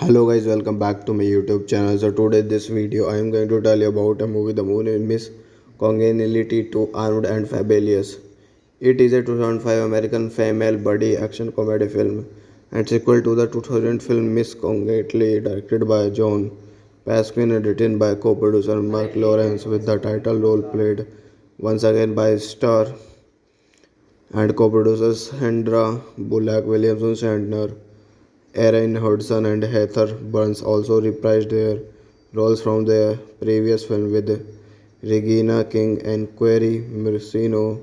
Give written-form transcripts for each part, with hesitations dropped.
Hello guys, welcome back to my YouTube channel. So today this video I am going to tell you about a movie The Moon in Miss Congeniality to Armed and Fabulous. It is a 2005 American female buddy action comedy film and sequel to the 2000 film Miss Congeniality directed by John Pasquin and written by co-producer Mark Lawrence with the title role played once again by star and co-producers Sandra Bullock, Williamson Shatner, Erin Hudson and Heather Burns also reprised their roles from their previous film with Regina King and Query Marcino,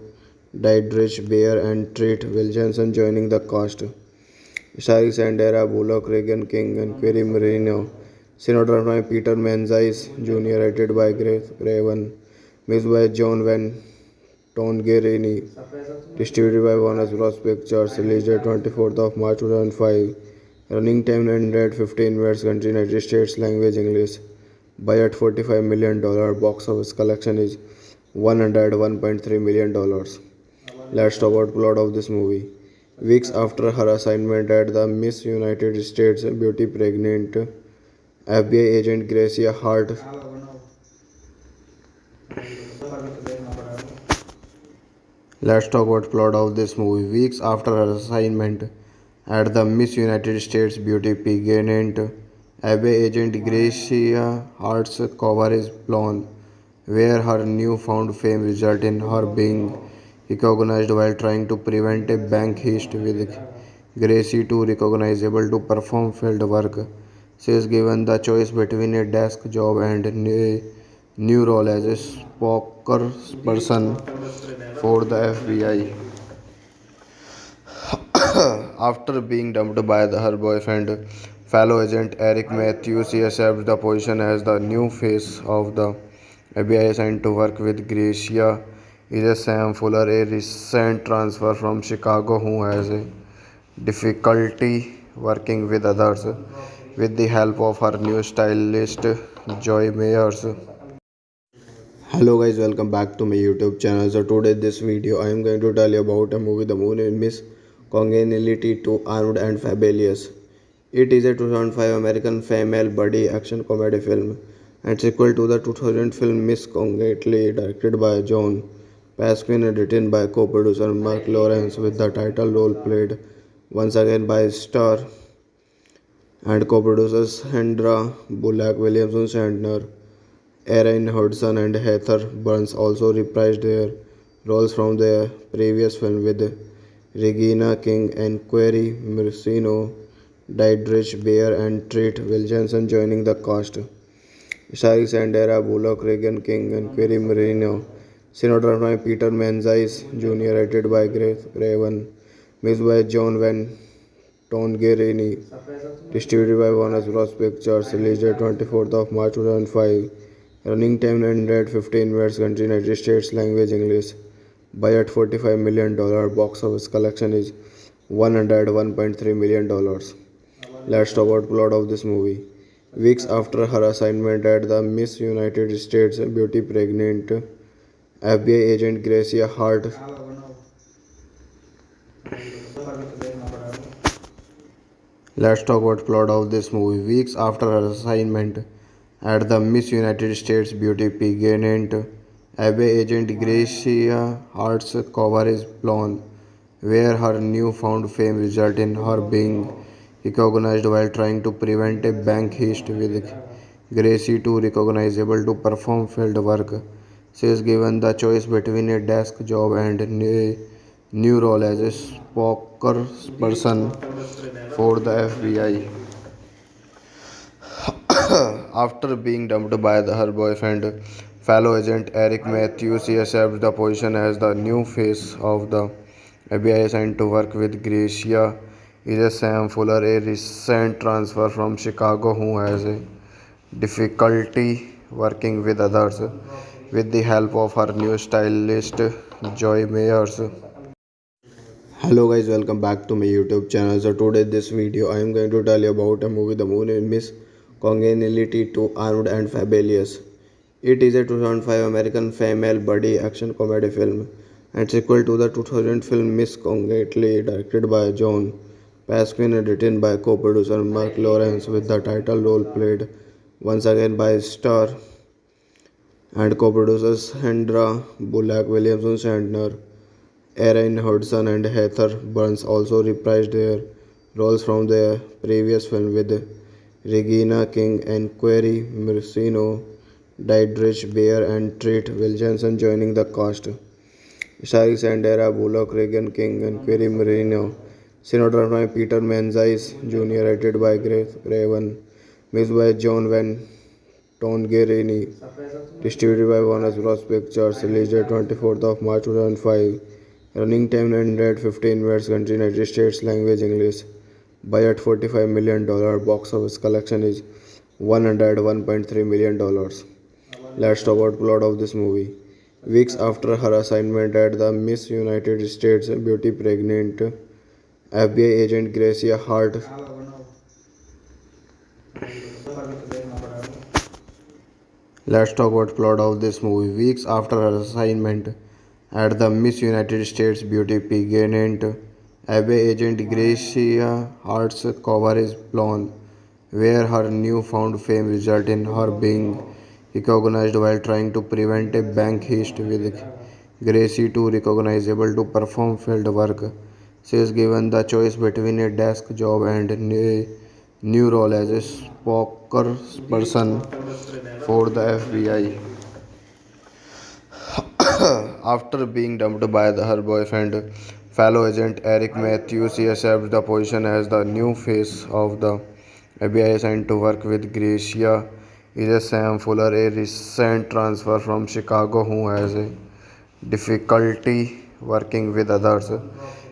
Diedrich Bader and Treat Williamson joining the cast. Starring Sandra Bullock, Regan King and Query Marino. Cinematography by Peter Menzies Jr. Rated by Grace Craven. Mixed by John Van Tongerini. Distributed by Warner Bros. Pictures. Released date 24th of March 2005. Running time 915 minutes. Country United States. Language English. Budget $45 million. Box office collection is $101.3 million. Let's talk about plot of this movie. Weeks after her assignment at the Miss United States beauty pregnant FBI agent Gracia Hart Let's talk about plot of this movie. Weeks after her assignment at the Miss United States beauty pageant, FBI agent Gracia Hart's cover is blown, where her newfound fame resulted in her being recognized while trying to prevent a bank heist with Gracie too recognizable to perform field work. She is given the choice between a desk job and a new role as a spokesperson for the FBI. After being dumped by her boyfriend, fellow agent Eric Matthews, she accepts the position as the new face of the FBI assigned to work with Gracia is a Sam Fuller, a recent transfer from Chicago who has a difficulty working with others. With the help of her new stylist, Joy Mayers. Hello guys, welcome back to my YouTube channel. So today this video I am going to tell you about a movie The Moon in Miss Congeniality to Armed and Fabulous. It is a 2005 American female buddy action comedy film and sequel to the 2000 film Miss Congeniality directed by John Pasquin and written by co-producer Mark Lawrence with the title role played once again by star and co-producers Sandra Bullock, Williamson Shatner, Erin Hudson and Heather Burns also reprised their roles from their previous film with Regina King and Query Marcino, Diedrich Bader and Treat Williamson joining the cast. Starring Sandra Bullock, Regan King and Query Marino. Cinematography by Peter Menzies Jr. Rated by Grace Craven. Mixed by John Van Tongerini. Distributed by Warner Bros. Pictures. Released date 24th of March 2005. Running time 915 minutes. Country United States. Language English. Budget $45 million. Box office collection is $101.3 million. Let's talk about plot of this movie. Weeks after her assignment at the Miss United States beauty pregnant, FBI agent Gracia Hart Let's talk about plot of this movie. Weeks after her assignment at the Miss United States beauty pageant, FBI agent Gracia Hart's cover is blown, where her newfound fame resulted in her being recognized while trying to prevent a bank heist with Gracie too recognizable to perform field work. She is given the choice between a desk job and a new role as a spokesperson for the FBI. After being dumped by her boyfriend, fellow agent Eric Matthews, she accepts the position as the new face of the FBI assigned to work with Gracia is a Sam Fuller, a recent transfer from Chicago who has a difficulty working with others. With the help of her new stylist, Joy Mayers. Hello guys, welcome back to my YouTube channel. So today this video I am going to tell you about a movie The Moon in Miss Congeniality to Armed and Fabulous. It is a 2005 American female buddy action comedy film and sequel to the 2000 film Miss Congeniality directed by John Pasquin and written by co-producer Mark Lawrence with the title role played once again by star and co-producers Hendra Bullock, Williamson Shatner, Erin Hudson and Heather Burns also reprised their roles from their previous film with Regina King and Query Mercino, Dietrich Bader and Treat Williamson joining the cast. Starring Sandra Bullock, Regan King and Query Merino. Cinematography by Peter Menzies Jr. Edited by Grace Craven. Mixed by John Van Tongerini. Distributed by Warner Bros. Pictures. Released date 24th of March 2005. Running time 915 minutes. Country United States. Language English. Budget $45 million. Box office collection is $101.3 million. Let's talk about plot of this movie. Weeks after her assignment at the Miss United States Beauty pregnant FBI agent Gracia Hart. Let's talk about plot of this movie. Weeks after her assignment at the Miss United States Beauty pageant, FBI agent Gracia Hart's cover is blown, where her newfound fame resulted in her being recognized while trying to prevent a bank heist with Gracie too recognizable to perform field work. She is given the choice between a desk job and a new role as a spokesperson for the FBI. After being dumped by her boyfriend, fellow agent Eric Matthews, she accepts the position as the new face of the FBI assigned to work with Gracia is a Sam Fuller, a recent transfer from Chicago who has a difficulty working with others.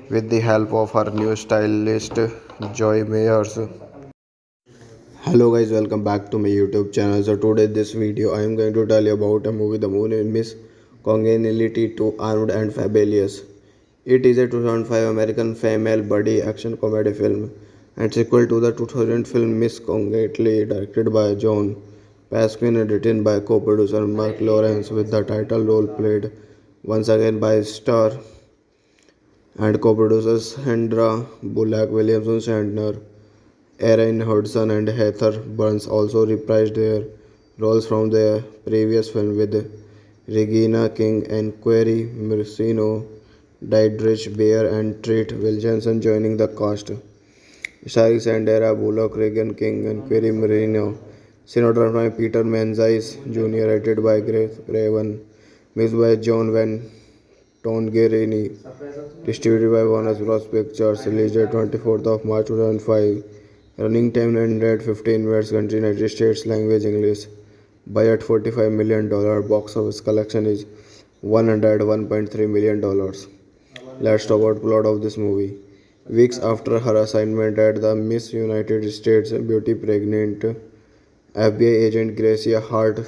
With the help of her new stylist, Joy Mayers. Hello guys, welcome back to my YouTube channel. So today this video I am going to tell you about a movie The Moon in Miss Congeniality to Armed and Fabulous. It is a 2005 American female buddy action comedy film and sequel to the 2000 film Miss Congeniality directed by John Pasquin and written by co-producer Mark Lawrence with the title role played once again by star and co-producers Hendra Bullock, Williamson Shatner, Erin Hudson and Heather Burns also reprised their roles from their previous film with Regina King and Query Mercino, Dietrich Bader and Treat Williamson joining the cast. Starring Sandra Bullock, Regan King and Query Merino. Cinematography by Peter Menzies Jr. Edited by Grace Craven. Mixed by John Van Tongerini. Distributed by Warner Bros. Pictures. Released date 24th of March 2005. Running time 915 minutes. Country United States. Language English. Budget $45 million. Box office collection is $101.3 million. Let's talk about plot of this movie. Weeks after her assignment at the Miss United States Beauty pregnant FBI agent Gracia Hart.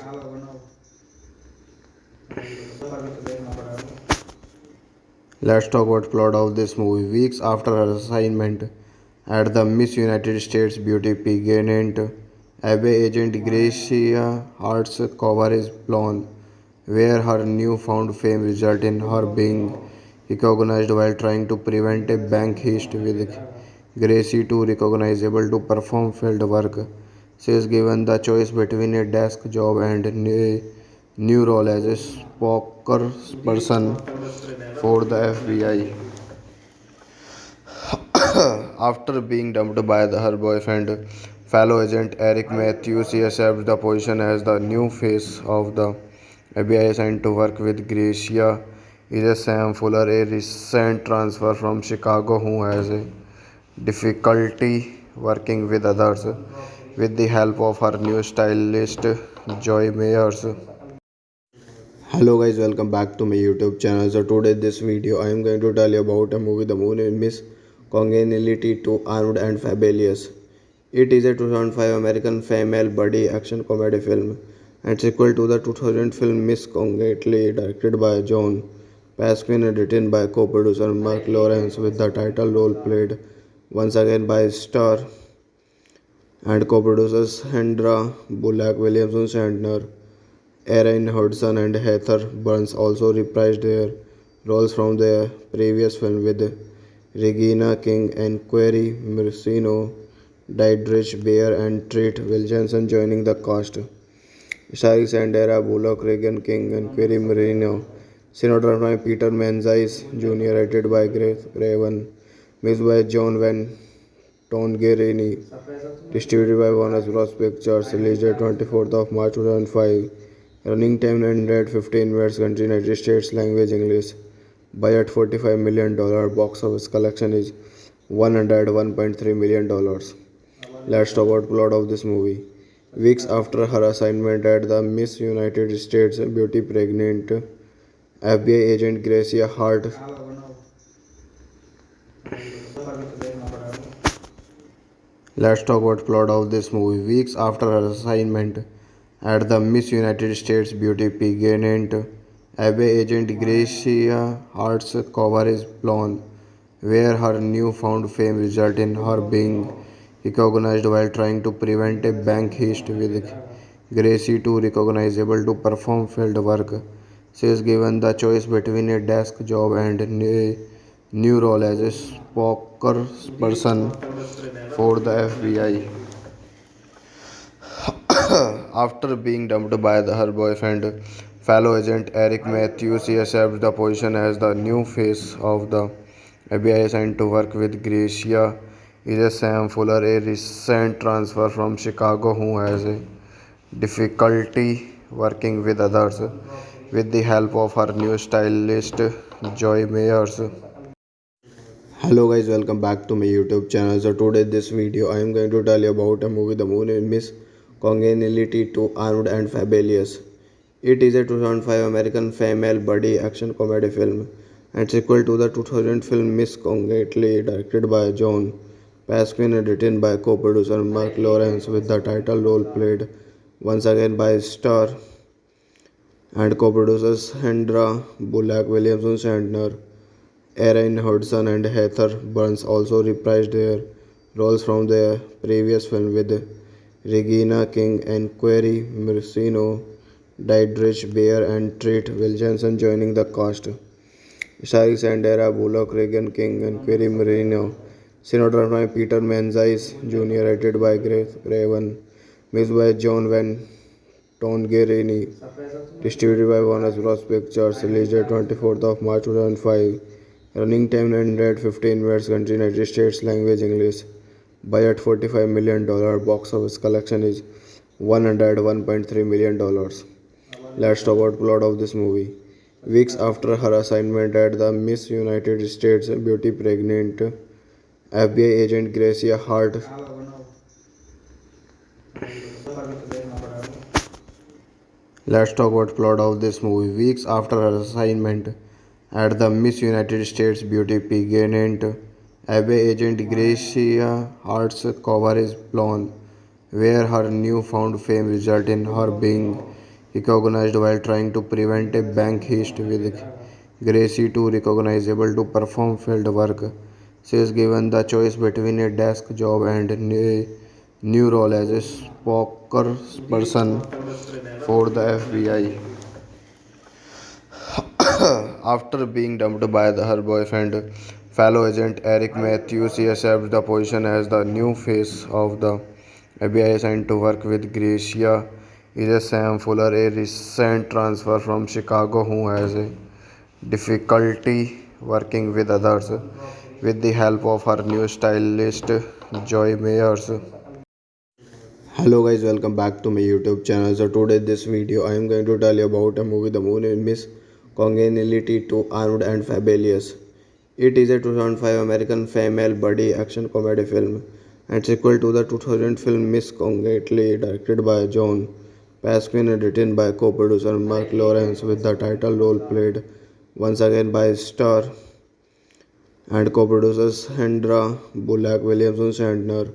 Let's talk about plot of this movie. Weeks after her assignment at the Miss United States Beauty pageant, FBI agent Gracia Hart's cover is blown, where her newfound fame resulted in her being recognized while trying to prevent a bank heist with Gracie too recognizable to perform field work. She is given the choice between a desk job and a new role as a spokesperson for the FBI. After being dumped by her boyfriend, fellow agent Eric Matthews, she accepts the position as the new face of the FBI assigned to work with Gracia is a Sam Fuller, a recent transfer from Chicago who has a difficulty working with others. With the help of her new stylist, Joy Mayers. Hello guys, welcome back to my YouTube channel. So today this video I am going to tell you about a movie The Moon in Miss Congeniality to Armed and Fabulous. It is a 2005 American female buddy action comedy film and sequel to the 2000 film Miss Congeniality directed by John Pasquin and written by co-producer Mark Lawrence with the title role played once again by star and co-producers Hendra Bullock, Williamson Shatner, Erin Hudson and Heather Burns also reprised their roles from their previous film with Regina King, Enquiry Mercino, Diedrich Bader, and Treat Williamson joining the cast. Starring Sandra Bullock, Regan King, Enquiry Mercino. Cinematographed by Peter Menzies Jr., rated by Grace Craven, mixed by John Van Tongerini, distributed by Warner Bros. Pictures, released at 24th of March 2005. Running time 915 minutes, country United States, language English. Budget $45 million, box office collection is $101.3 million. Let's talk about plot of this movie. Weeks after her assignment at the Miss United States Beauty pregnant FBI agent Gracia Hart. Let's talk about plot of this movie. Weeks after her assignment at the Miss United States Beauty pageant, FBI agent Gracia Hart's cover is blown, where her newfound fame resulted in her being recognized while trying to prevent a bank heist. With Gracie too recognizable to perform field work, she is given the choice between a desk job and a new role as a spokesperson for the FBI. After being dumped by her boyfriend, fellow agent Eric Matthews, she accepts the position as the new face of the FBI assigned to work with Gracia. Is a Sam Fuller, a recent transfer from Chicago who has a difficulty working with others. With the help of her new stylist, Joy Mayers. Hello guys, welcome back to my YouTube channel. So today this video I am going to tell you about a movie. The movie name is Congeniality to Armed and Fabulous. It is a 2005 American female buddy action comedy film and sequel to the 2000 film Miss Congeniality, directed by John Pasquin and written by co-producer Mark Lawrence, with the title role played once again by star and co-producers Sandra Bullock, Williamson Shatner, Erin Hudson, and Heather Burns also reprised their roles from their previous film, with Regina King, Enquiry Mercino, Diedrich Bader, and Treat Williamson joining the cast. Starring Sandra Bullock, Regan King, Enquiry Mercino. Cinematographed by Peter Menzies Jr., rated by Grace Craven, mixed by John Van Tongerini, distributed by Warner Bros. Pictures, released at 24th of March 2005. Running time 915 minutes, country United States, language English. Budget $45 million, box office collection is $101.3 million. Let's talk about plot of this movie. Weeks after her assignment at the Miss United States Beauty pregnant FBI agent Gracia Hart. Let's talk about plot of this movie. Weeks after her assignment at the Miss United States Beauty pageant, FBI agent Gracia Hart's cover is blown, where her newfound fame resulted in her being recognized while trying to prevent a bank heist. With Gracie too recognizable to perform field work, she is given the choice between a desk job and a new role as a spokesperson for the FBI. After being dumped by her boyfriend, fellow agent Eric Matthews, she accepts the position as the new face of the FBI assigned to work with Gracia. Is a Sam Fuller, a recent transfer from Chicago who has a difficulty working with others. With the help of her new stylist, Joy Mayers. Hello guys, welcome back to my YouTube channel. So today this video I am going to tell you about a movie. The movie name is Congeniality to Armed and Fabulous. It is a 2005 American female buddy action comedy film and sequel to the 2000 film Miss Congeniality, directed by John Pasquin and written by co-producer Mark Lawrence, with the title role played once again by star and co-producers Sandra Bullock, Williamson Shatner,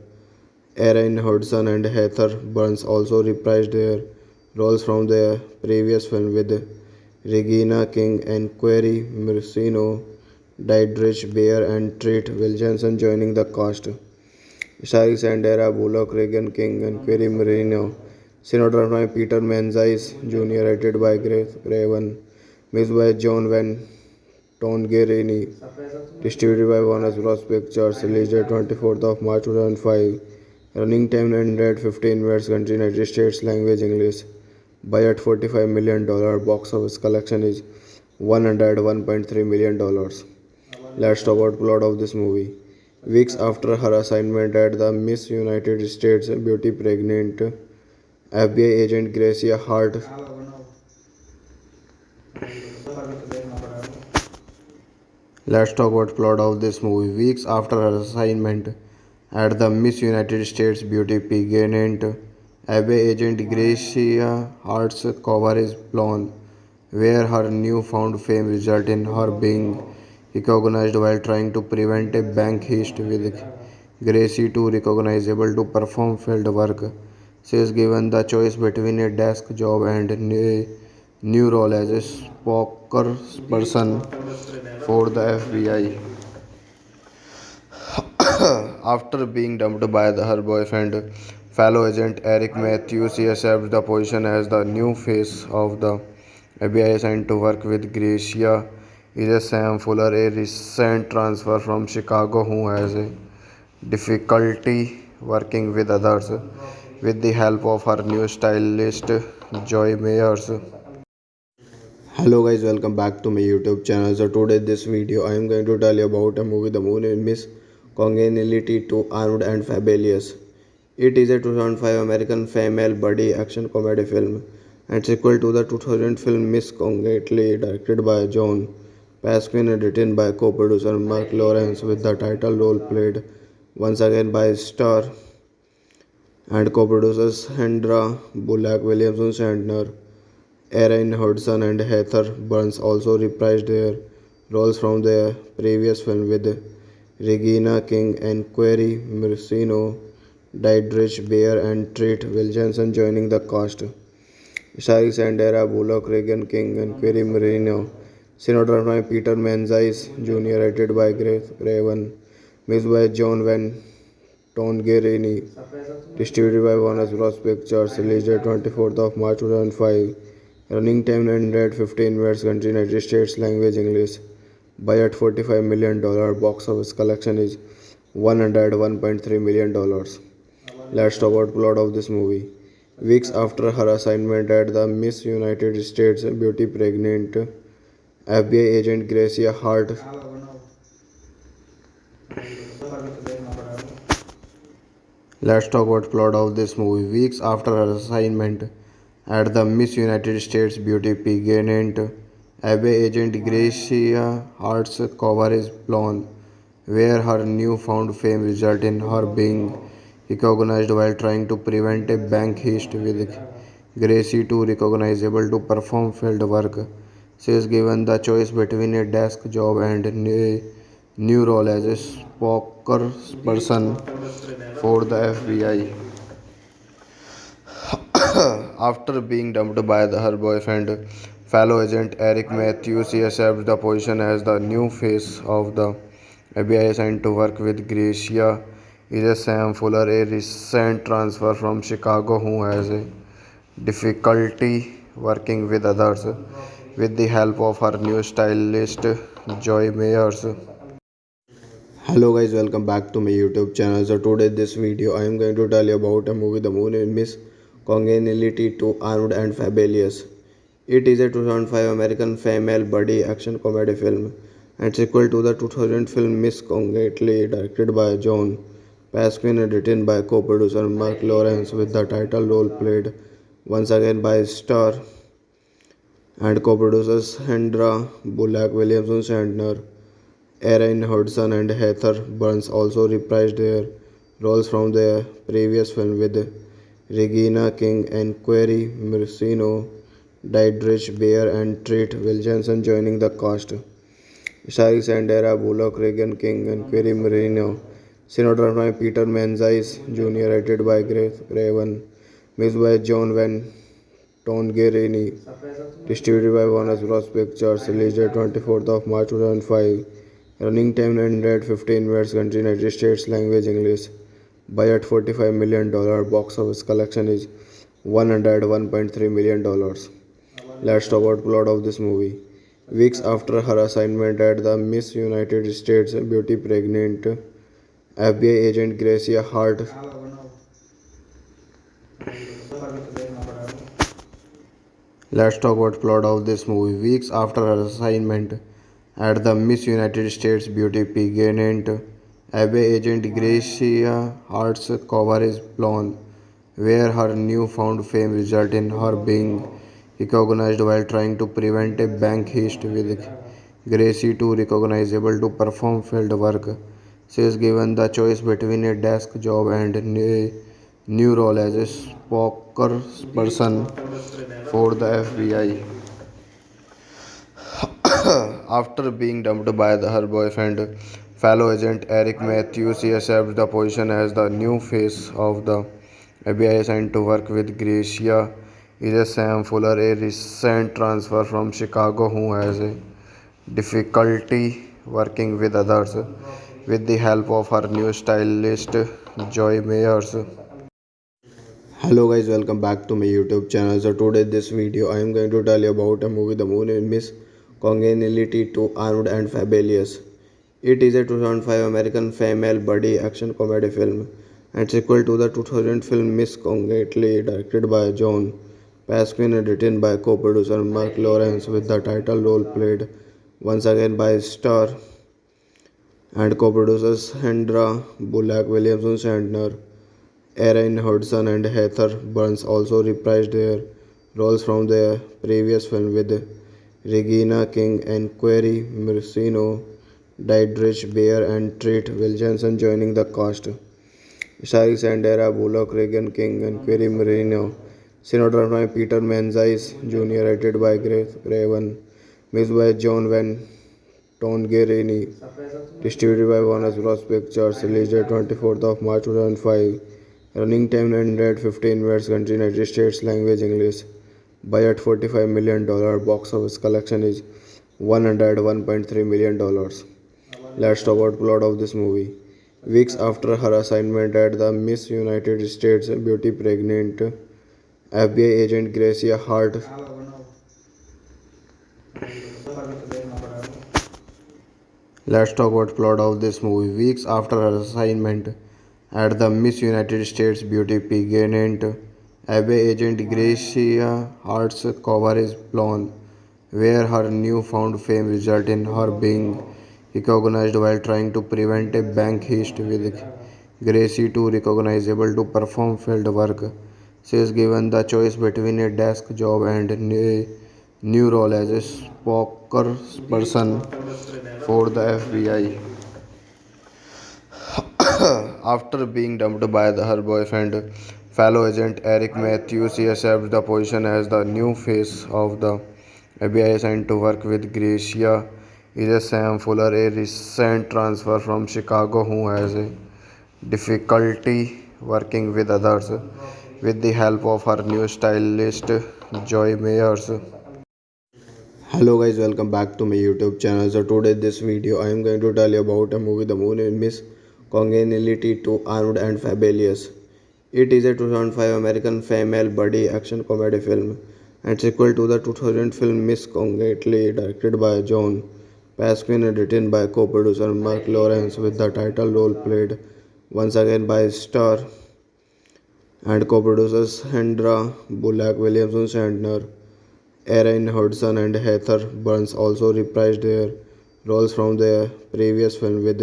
Erin Hudson, and Heather Burns also reprised their roles from their previous film, with Regina King, Enquiry Mercino, Diedrich Bader, and Treat Williamson joining the cast. Starring Sandra Bullock, Regan King, and Enquiry Mercino. Cinematographed by Peter Menzies Jr., rated by Grace Craven, mixed by John Van Tongareni, distributed by Warner Bros. Pictures, released at 24th of March 2005. Running time 915 minutes, country United States, language English. Budget $45 million, box office collection is $101.3 million. Let's talk about plot of this movie. Weeks after her assignment at the Miss United States Beauty pregnant FBI agent Gracia Hart. Let's talk about plot of this movie. Weeks after her assignment at the Miss United States Beauty pageant, FBI agent Gracia Hart's cover is blown, where her newfound fame resulted in her being recognized while trying to prevent a bank heist with Gracie too recognizable to perform field work. She is given the choice between a desk job and a new role as a spokesperson for the FBI. After being dumped by her boyfriend, fellow agent Eric Matthews, she accepts the position as the new face of the FBI sent to work with Gracia is a Sam Fuller, a recent transfer from Chicago who has a difficulty working with others. With the help of her new stylist, Joy Mayers. Hello guys, welcome back to my YouTube channel. So today this video I am going to tell you about a movie. The movie name is Congeniality to Armed and Fabulous. It is a 2005 American female buddy action comedy film and sequel to the 2000 film Miss Congeniality, directed by John Pasquin and written by co-producer Mark Lawrence, with the title role played once again by star and co-producers Sandra Bullock, Williamson Shatner, Erin Hudson and Heather Burns also reprised their roles from their previous film, with Regina King and Query Marcino, Dietrich Bader and Treat Williamson joining the cast. Starring Sandra Bullock, Regan King and Query Marino. Cinematographed by Peter Menzies Jr., rated by Grace Craven. Mixed by John Van Tongareni. Distributed by Warner Bros. Pictures. Released at 24th of March 2005. Running time 915 minutes. Country United States. Language English. Budget $45 million. Box office collection is $101.3 million. Let's talk about plot of this movie. Weeks after her assignment at the Miss United States Beauty pregnant FBI agent Gracia Hart. Let's talk about plot of this movie. Weeks after her assignment at the Miss United States Beauty pageant, FBI agent Gracia Hart's cover is blown, where her newfound fame resulted in her being recognized while trying to prevent a bank heist with Gracie too recognizable to perform field work. She is given the choice between a desk job and a new role as a spokesperson for the FBI. After being dumped by her boyfriend, fellow agent Eric Matthews, she accepts the position as the new face of the FBI sent to work with Gracia is a Sam Fuller, a recent transfer from Chicago who has a difficulty working with others. With the help of her new stylist, Joy Mayers. Hello guys, welcome back to my YouTube channel. So today this video I am going to tell you about a movie. The movie name is Congeniality to Armed and Fabulous. It is a 2005 American female buddy action comedy film and sequel to the 2000 film Miss Congeniality, directed by John Pasquin and written by co-producer Mark Lawrence, with the title role played once again by star and co-producers Sandra Bullock, Williamson Shatner, Erin Hudson and Heather Burns also reprised their roles from their previous film, with Regina King and Query Marcino, Dietrich Bader and Treat Williamson joining the cast. Starring Sandra Bullock, Regan King and Query Marino. Cinematographed by Peter Menzies Jr., rated by Grace Craven. Mixed by John Van Tongareni. Distributed by Warner Bros. Pictures. Released at 24th of March 2005. Running time 915 minutes. Country United States. Language English. Budget $45 million. Box office collection is $101.3 million. Let's talk about plot of this movie. Weeks after her assignment at the Miss United States Beauty pregnant FBI agent Gracia Hart. Let's talk about plot of this movie. Weeks after her assignment at the Miss United States Beauty pageant, FBI agent Gracia Hart's cover is blown, where her newfound fame resulted in her being recognized while trying to prevent a bank heist. With Gracie too recognizable to perform field work, she is given the choice between a desk job and a new role as a spokesperson for the FBI. After being dumped by her boyfriend, fellow agent Eric Matthews, she accepts the position as the new face of the FBI assigned to work with Gracia. Is a Sam Fuller, a recent transfer from Chicago who has a difficulty working with others. With the help of her new stylist, Joy Mayers. Hello guys, welcome back to my YouTube channel. So today this video I am going to tell you about a movie The Moon in Miss Congeniality to Armed and Fabulous. It is a 2005 American female buddy action comedy film and sequel to the 2000 film Miss Congeniality directed by John Pasquin and written by co-producer Mark Lawrence with the title role played once again by star and co-producers Sandra Bullock, Williamson Shatner, Erin Hudson and Heather Burns also reprised their roles from their previous film with Regina King and Query Marcino, Diedrich Bader and Treat Williamson joining the cast. Starring Sandra Bullock, Regan King and Query Marino. Cinematography by Peter Menzies Jr. Rated by Grace Craven. Mixed by John Van Tongerini. Distributed by Warner Bros. Pictures. Released date 24th of March 2005. Running time 915 minutes. Country United States. Language English. Budget $45 million. Box office collection is $101.3 million. Let's talk about plot of this movie. Weeks after her assignment at the Miss United States Beauty pregnant, FBI agent Gracia Hart. Let's talk about plot of this movie. Weeks after her assignment at the Miss United States Beauty pageant, FBI agent Gracia Hart's cover is blown, where her newfound fame resulted in her being recognized while trying to prevent a bank heist. With Gracie too recognizable to perform field work, she is given the choice between a desk job and a new role as a spokesperson for the FBI. After being dumped by her boyfriend, fellow agent Eric Matthews, she accepts the position as the new face of the FBI assigned to work with Gracia. Is a Sam Fuller, a recent transfer from Chicago who has a difficulty working with others. With the help of her new stylist, Joy Mayers. Hello guys, welcome back to my YouTube channel. So today this video I am going to tell you about a movie The Moon in Miss Congeniality to Armed and Fabulous. It is a 2005 American female buddy action comedy film and sequel to the 2000 film Miss Congeniality directed by John Pasquin and written by co-producer Mark Lawrence with the title role played once again by star and co-producers Sandra Bullock, Williamson Shatner, Erin Hudson and Heather Burns also reprised their roles from their previous film with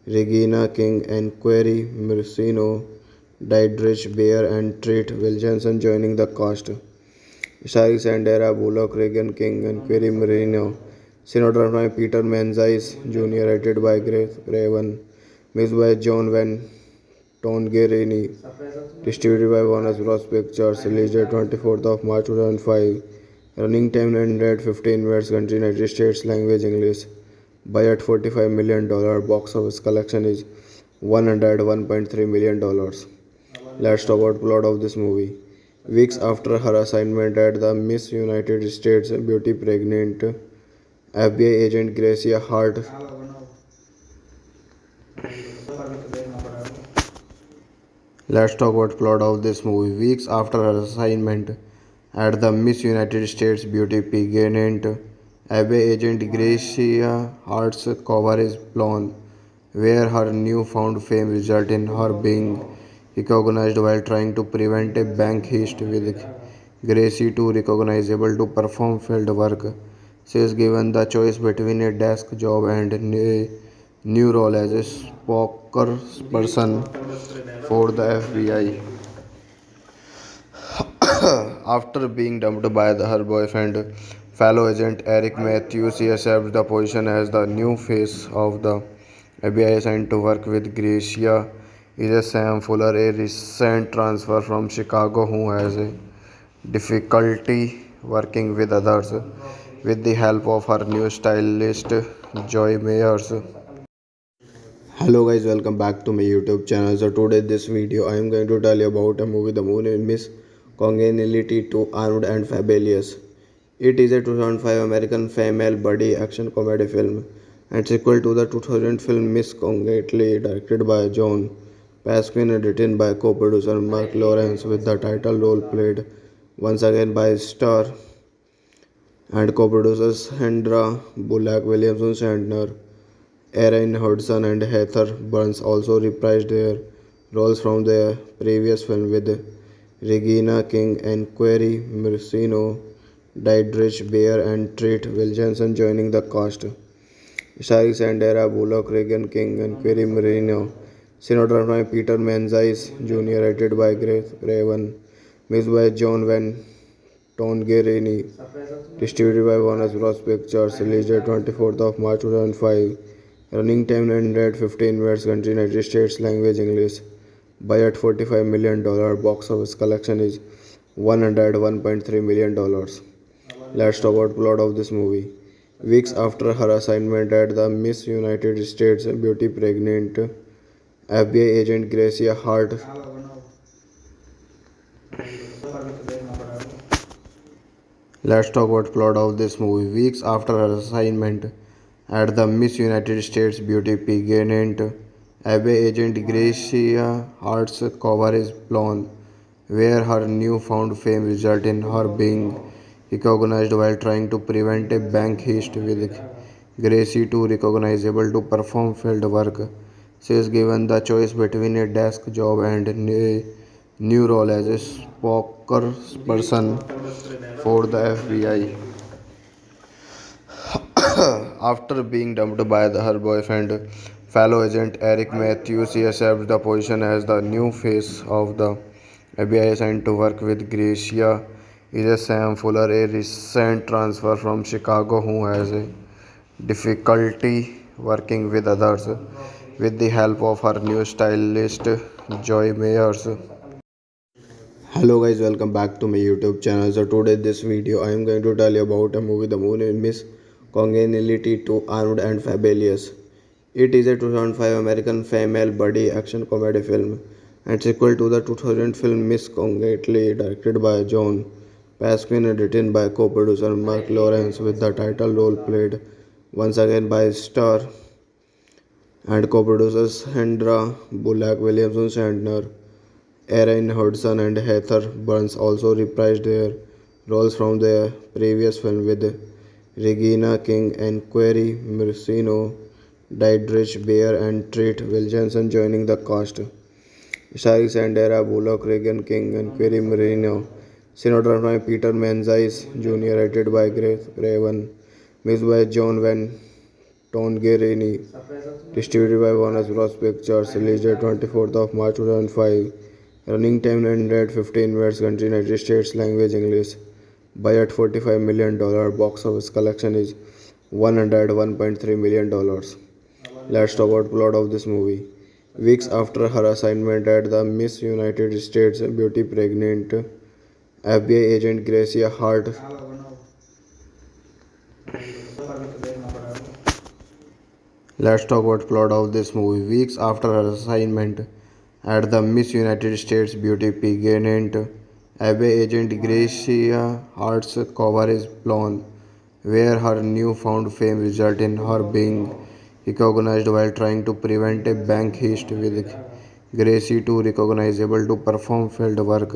Regina King and Query Marcino, Diedrich Bader and Treat Williamson joining the cast. Starring Sandra Bullock, Regan King and Query Marino. Cinematography by Peter Menzies Jr. Rated by Grace Craven. Mixed by John Van Tongerini. Distributed by Warner Bros. Pictures. Released date 24th of March 2005. Running time 915 minutes. Country United States. Language English. Budget $45 million. Box office collection is $101.3 million. Let's talk about plot of this movie. Weeks after her assignment at the Miss United States Beauty pregnant, FBI agent Gracia Hart. Let's talk about plot of this movie. Weeks after her assignment at the Miss United States Beauty pageant, Abbey agent Gracia Hart's cover is blown, where her newfound fame resulted in her being recognized while trying to prevent a bank heist with Gracie too recognizable to perform field work. She is given the choice between a desk job and a new role as a spokesperson for the FBI. After being dumped by her boyfriend, fellow agent Eric Matthews, she accepts the position as the new face of the FBI sent to work with Gracia. Is a Sam Fuller, a recent transfer from Chicago who has a difficulty working with others. With the help of her new stylist, Joy Mayers. Hello guys, welcome back to my YouTube channel. So today this video I am going to tell you about a movie The Moon and Miss Congeniality to Armed and Fabulous. It is a 2005 American female buddy action comedy film and sequel to the 2000 film Miss Congeniality directed by John Pasquin and written by co-producer Mark Lawrence with the title role played once again by star and co-producers Hendra Bullock, Williamson Shatner, Erin Hudson and Heather Burns also reprised their roles from their previous film with Regina King and Query Marcino, Diedrich Bader and Treat Williamson joining the cast. Starring Sandra Bullock, Regan King and Query Marino. Cinematography by Peter Menzies Jr. Rated by Grace Craven. Mixed by John Van Tongerini. Distributed by Warner Bros. Pictures. Released 24th of March 2005. Running time 915 minutes. Country United States. Language English. Budget $45 million. Box office collection is $101.3 million. Let's talk about plot of this movie. Weeks after her assignment at the Miss United States Beauty pregnant FBI agent Gracia Hart. Let's talk about plot of this movie. Weeks after her assignment at the Miss United States Beauty pageant, Abbey agent Gracia Hart's cover is blown, where her newfound fame resulted in her being recognized while trying to prevent a bank heist with Gracie too recognizable to perform field work. She is given the choice between a desk job and a new role as a spokesperson for the FBI. After being dumped by her boyfriend, fellow agent Eric Matthews, she accepts the position as the new face of the FBI sent to work with Gracia. Is a Sam Fuller, a recent transfer from Chicago who has a difficulty working with others. With the help of her new stylist, Joy Mayers. Hello guys, welcome back to my YouTube channel. So today this video I am going to tell you about a movie The Moon and Miss Congeniality to Armed and Fabulous. It is a 2005 American female buddy action comedy film and sequel to the 2000 film Miss Congeniality directed by John Pasquin and written by co-producer Mark Lawrence with the title role played once again by star and co-producers Hendra Bullock, Williamson Shatner, Erin Hudson and Heather Burns also reprised their roles from their previous film with Regina King and Query Marcino, Diedrich Bader and Treat Williamson joining the cast. Starring Sandra Bullock, Regan King and Query Marino. Cinematography by Peter Menzies Jr. Rated by Grace Craven. Mixed by John Van Tongerini. Distributed by Warner Bros. Pictures. Released 24th of March 2005. Running time 915 minutes. Country United States. Language English. Budget $45 million. Box office collection is $101.3 million. Let's talk about plot of this movie. Weeks after her assignment at the Miss United States Beauty pregnant FBI agent Gracia Hart. Let's talk about plot of this movie. Weeks after her assignment at the Miss United States Beauty pageant, Abbey agent Gracia Hart's cover is blown, where her newfound fame resulted in her being recognized while trying to prevent a bank heist with Gracie too recognizable to perform field work.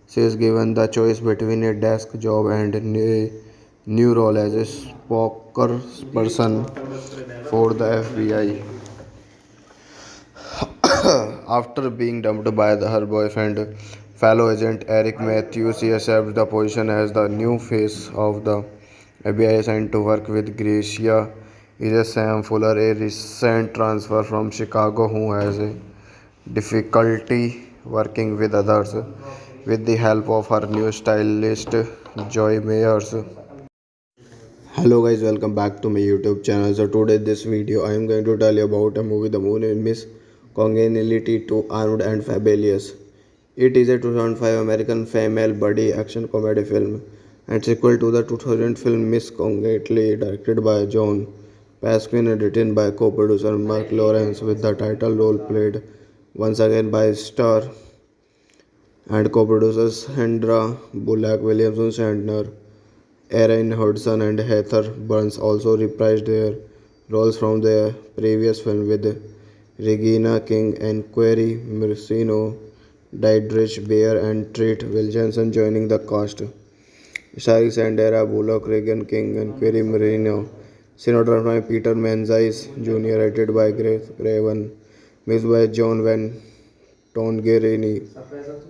She is given the choice between a desk job and a new role as a spokesperson for the FBI after being dumped by her boyfriend. Fellow agent Eric Matthews he accepts the position as the new face of the FBI sent to work with Gracia is Sam Fuller, a recent transfer from Chicago who has a difficulty working with others. With the help of her new stylist Joy Mayers. Hello guys, welcome back to my YouTube channel. So today this video I am going to tell you about a movie The Moon in Miss Congeniality to Armed and Fabulous. It is a 2005 American female buddy action comedy film and sequel to the 2000 film Miss Congeniality directed by John Pasquin and written by co-producer Mark Lawrence with the title role played once again by star and co-producers Sandra Bullock, Williamson Shatner, Erin Hudson and Heather Burns also reprised their roles from their previous film with Regina King and Query Marcino, Diedrich Bader and Treat Williamson joining the cast. Starring Sandra Bullock, Regan King and Query Marino. Cinematography by Peter Menzies Jr. Edited by Grace Craven. Mixed by John Van Tongerini.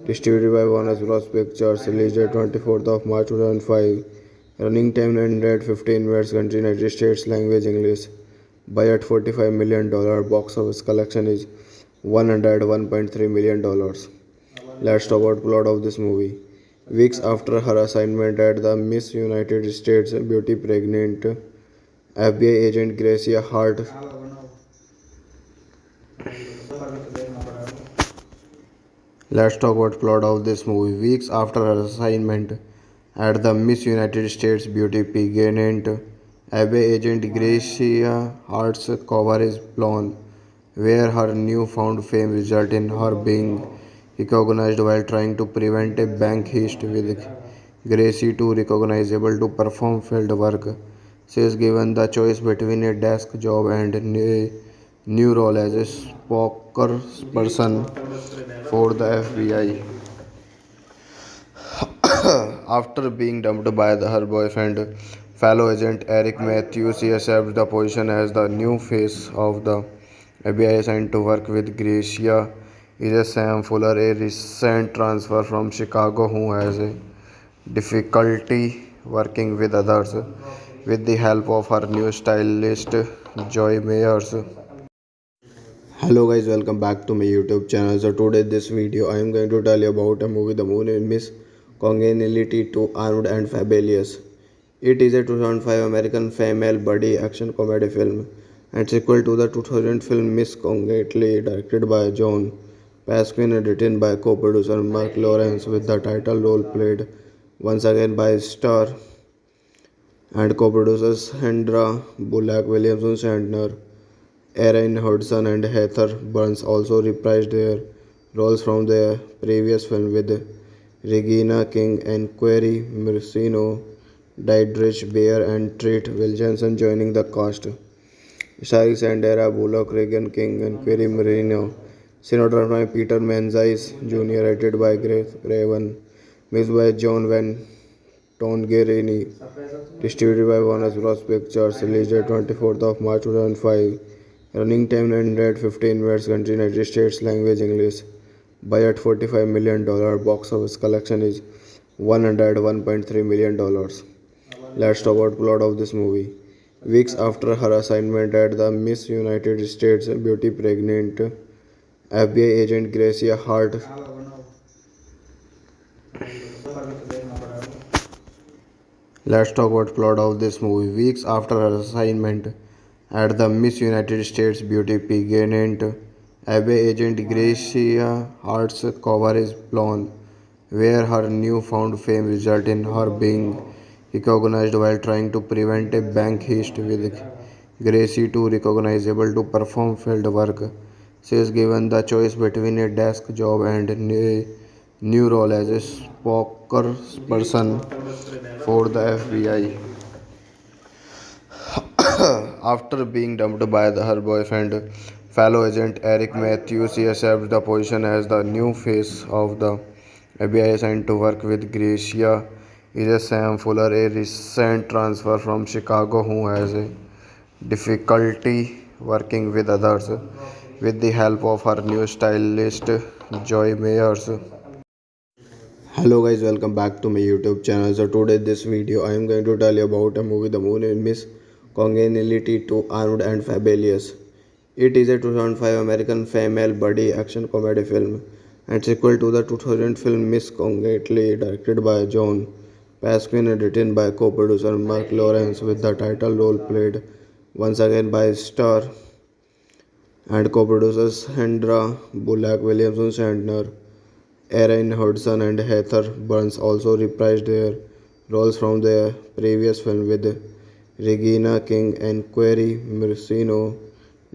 Distributed by Warner Bros. Pictures. Released date 24th of March 2005. Running time 915 minutes. Country United States. Language English. Budget $45 million. Box office collection is $101.3 million. Let's talk about plot of this movie. Weeks after her assignment at the Miss United States Beauty pregnant FBI agent Gracia Hart Let's talk about plot of this movie. Weeks after her assignment at the Miss United States Beauty pageant, FBI agent Gracia Hart's cover is blown, where her newfound fame resulted in her being recognized while trying to prevent a bank heist with Gracie too recognizable to perform field work. She is given the choice between a desk job and a new role as a spokesperson for the FBI. After being dumped by her boyfriend, fellow agent Eric Matthews, she accepts the position as the new face of the FBI sent to work with Gracia is Sam Fuller, a recent transfer from Chicago who has a difficulty working with others. With the help of her new stylist Joy Mayers. Hello guys, welcome back to my YouTube channel. So today this video I am going to tell you about a movie The Moon in Miss Congeniality to Armed and Fabulous. It is a 2005 American female buddy action comedy film and sequel to the 2000 film Miss Congeniality directed by John Pasquin and written by co-producer Mark Lawrence with the title role played once again by star and co-producers Sandra Bullock, Williamson Shatner, Erin Hudson and Heather Burns also reprised their roles from their previous film with Regina King and Query Marcino, Diedrich Bader and Treat Williamson joining the cast. Starring Sandra Bullock, Regan King and Query Marino. Cinematography by Peter Menzies Jr. Edited by Grace Craven. Mixed by John Van Tongerini. Distributed by Warner Bros. Pictures. Released date 24th of March 2005. Running time 915 minutes. Country United States. Language English. Budget $45 million. Box office collection is $101.3 million. Let's talk about plot of this movie. Weeks after her assignment at the Miss United States Beauty pregnant, FBI agent Gracia Hart Let's talk about plot of this movie. Weeks after her assignment at the Miss United States Beauty pageant, FBI agent Gracia Hart's cover is blown, where her newfound fame resulted in her being recognized while trying to prevent a bank heist with Gracie too recognizable to perform field work. She is given the choice between a desk job and a new role as a spokesperson for the FBI. After being dumped by her boyfriend, fellow agent Eric Matthews, she accepts the position as the new face of the FBI sent to work with Gracia is Sam Fuller, a recent transfer from Chicago who has a difficulty working with others. With the help of her new stylist, Joy Mayers. Hello guys, welcome back to my YouTube channel. So today this video I am going to tell you about a movie The Moon in Miss Congeniality to Armed and Fabulous. It is a 2005 American female buddy action comedy film and sequel to the 2000 film Miss Congeniality directed by John Pasquin and written by co-producer Mark Lawrence with the title role played once again by star and co-producers Sandra Bullock, Williamson Shatner, Erin Hudson and Heather Burns also reprised their roles from their previous film with Regina King and Query Marcino,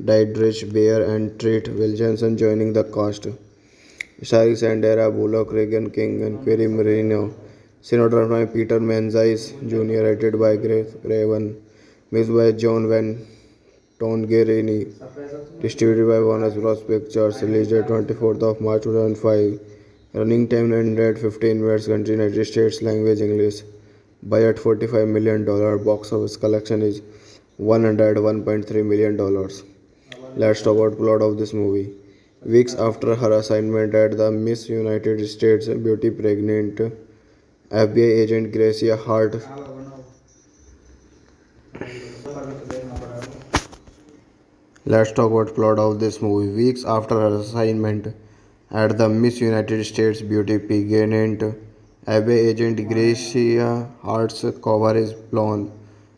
Diedrich Bader and Treat Williamson joining the cast. Starring Sandra Bullock, Regan King and Query Marino. Cinematography by Peter Menzies Jr. Edited by Grace Craven. Mixed by John Van Tongerini. Distributed by Warner Bros. Pictures. Released on 24th of March 2005. Running time 915 minutes. Country United States. Language English. Budget $45 million. Box office collection is $101.3 million. Let's talk about plot of this movie. Weeks after her assignment at the Miss United States Beauty pregnant FBI agent Gracia Hart Let's talk about plot of this movie. Weeks after her assignment at the Miss United States Beauty pageant, FBI agent Gracia Hart's cover is blown,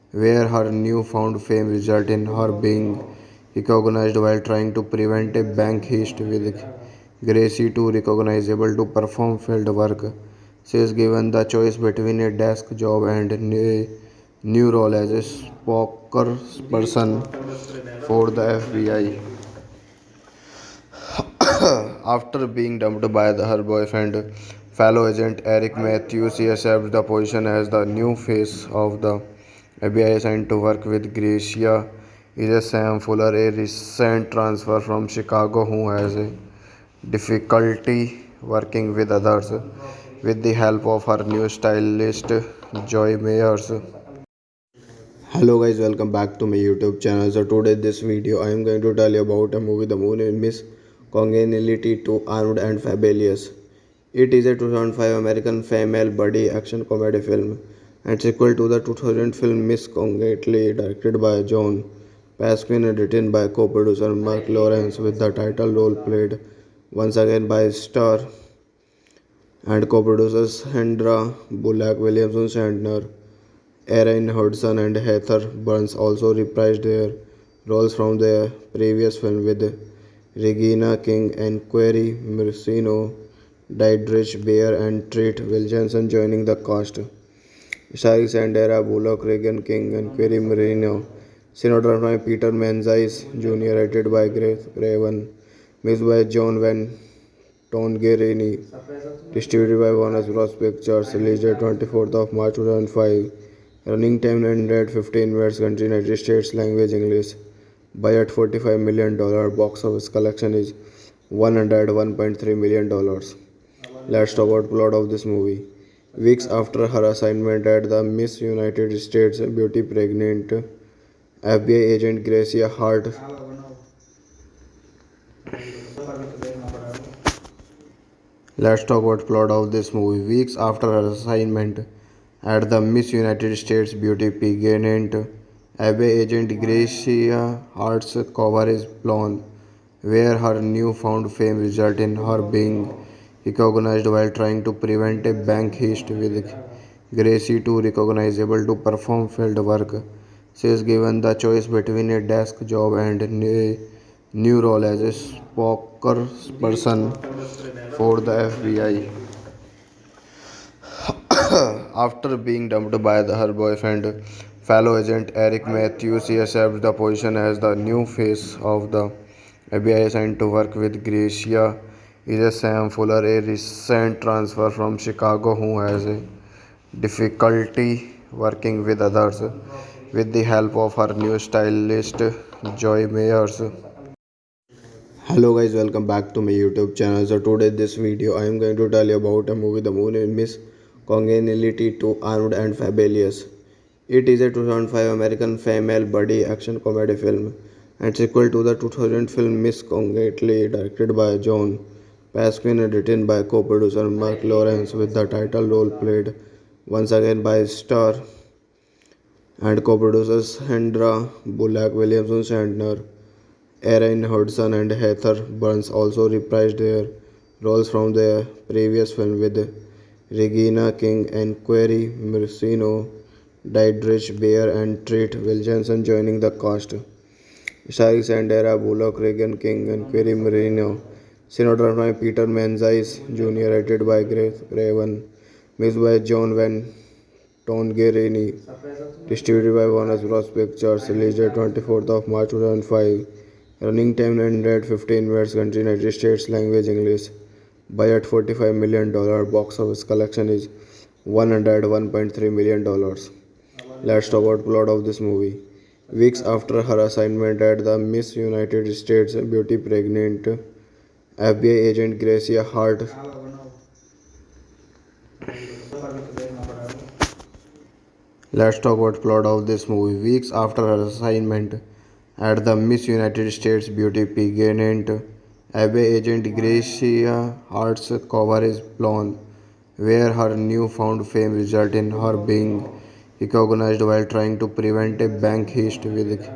where her newfound fame resulted in her being recognized while trying to prevent a bank heist with Gracie too recognizable to perform field work. She is given the choice between a desk job and a new role as a spokesperson for the FBI. After being dumped by her boyfriend, fellow agent Eric Matthews, she accepts the position as the new face of the FBI assigned to work with Gracia. Is Sam Fuller, a recent transfer from Chicago who has a difficulty working with others. With the help of her new stylist, Joy Mayers. Hello guys, welcome back to my YouTube channel. So today this video I am going to tell you about a movie The Moon in Miss Congeniality to Armed and Fabulous. It is a 2005 American female buddy action comedy film and sequel to the 2000 film Miss Congeniality directed by John Pasquin and written by co-producer Mark Lawrence with the title role played once again by star and co-producers Sandra Bullock, Williamson Shatner, Erin Hudson and Heather Burns also reprised their roles from their previous film with Regina King and Query Marcino, Diedrich Bader and Treat Williamson joining the cast. Starring Sandra Bullock, Regan King and Query Marino. Cinematography by Peter Menzies Jr. Edited by Grace Craven. Mixed by John Van Tongerini. Distributed by Warner Bros. Pictures. Released on 24th of March 2005. Running time 915 minutes. Country United States. Language English. Budget $45 million. Box office collection is $101.3 million. Let's talk about plot of this movie. Weeks after her assignment at the Miss United States Beauty pregnant FBI agent Gracia Hart Let's talk about plot of this movie. Weeks after her assignment at the Miss United States Beauty pageant, FBI agent Gracia Hart's cover is blown, where her newfound fame resulted in her being recognized while trying to prevent a bank heist with Gracie too recognizable to perform field work. She is given the choice between a desk job and a new role as a spokesperson for the FBI. After being dumped by her boyfriend, fellow agent Eric Matthews, she accepts the position as the new face of the FBI assigned to work with Gracia. Is Sam Fuller, a recent transfer from Chicago who has a difficulty working with others. With the help of her new stylist, Joy Mayers. Hello guys, welcome back to my YouTube channel. So today this video I am going to tell you about a movie The Moon in Miss congeniality to Armed and Fabulous. It is a 2005 American female buddy action comedy film and sequel to the 2000 film Miss Congeniality, directed by John Pasquin and written by co-producer Mark Lawrence, with the title role played once again by star and co-producers Sandra Bullock, Williamson Shatner, Erin Hudson, and Heather Burns also reprised their roles from their previous film, with Regina King and Query Marcino, Dietrich Bader, and Treat Williamson joining the cast. Starring Sandra Bullock, Regan King, and Query Marino. Cinematographed by Peter Menzies Jr., edited by Grace Craven, mixed by John Van Tongerini, distributed by Warner Bros. Pictures, released at 24th of March 2005. Running time 915 minutes, country United States, language English. Budget $45 million, box office collection is $101.3 million. Let's talk about plot of this movie. Weeks after her assignment at the Miss United States Beauty pregnant FBI agent Gracia Hart. Let's talk about plot of this movie. Weeks after her assignment at the Miss United States Beauty pageant, FBI agent Gracia Hart's cover is blown, where her newfound fame resulted in her being recognized while trying to prevent a bank heist, with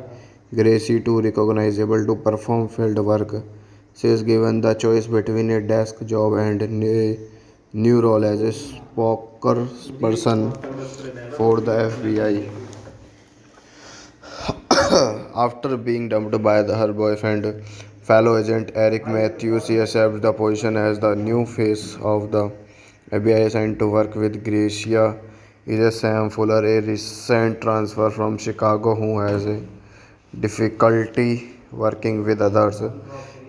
Gracie too recognizable to perform field work. She is given the choice between a desk job and a new role as a spokesperson for the FBI. After being dumped by her boyfriend, fellow agent Eric Matthews, she accepts the position as the new face of the FBI, assigned to work with Gracia is a Sam Fuller, a recent transfer from Chicago who has a difficulty working with others.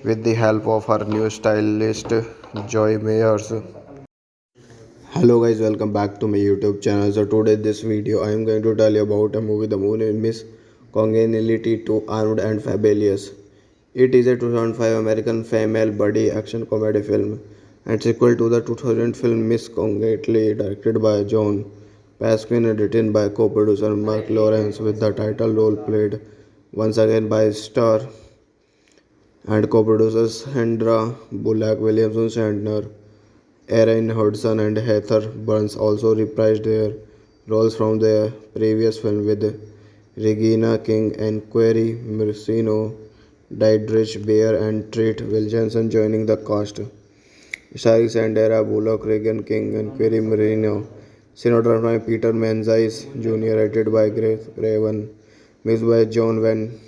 With the help of her new stylist, Joy Mayers. Hello guys, welcome back to my YouTube channel. So today this video I am going to tell you about a movie. The movie name is Congeniality to Armed and Fabulous. It is a 2005 American female buddy action comedy film and sequel to the 2000 film Miss Congeniality, directed by John Pasquin and written by co-producer Mark Lawrence, with the title role played once again by star and co-producers Sandra Bullock, Williamson Shatner, Erin Hudson, and Heather Burns also reprised their roles from their previous film, with Regina King and Query Marcino, Dietrich Bader, and Treat Williamson joining the cast. Starring Sandra Bullock, Regan King, and Query Marino. Cinematographed by Peter Menzies Jr., edited by Grace Craven, mixed by John Van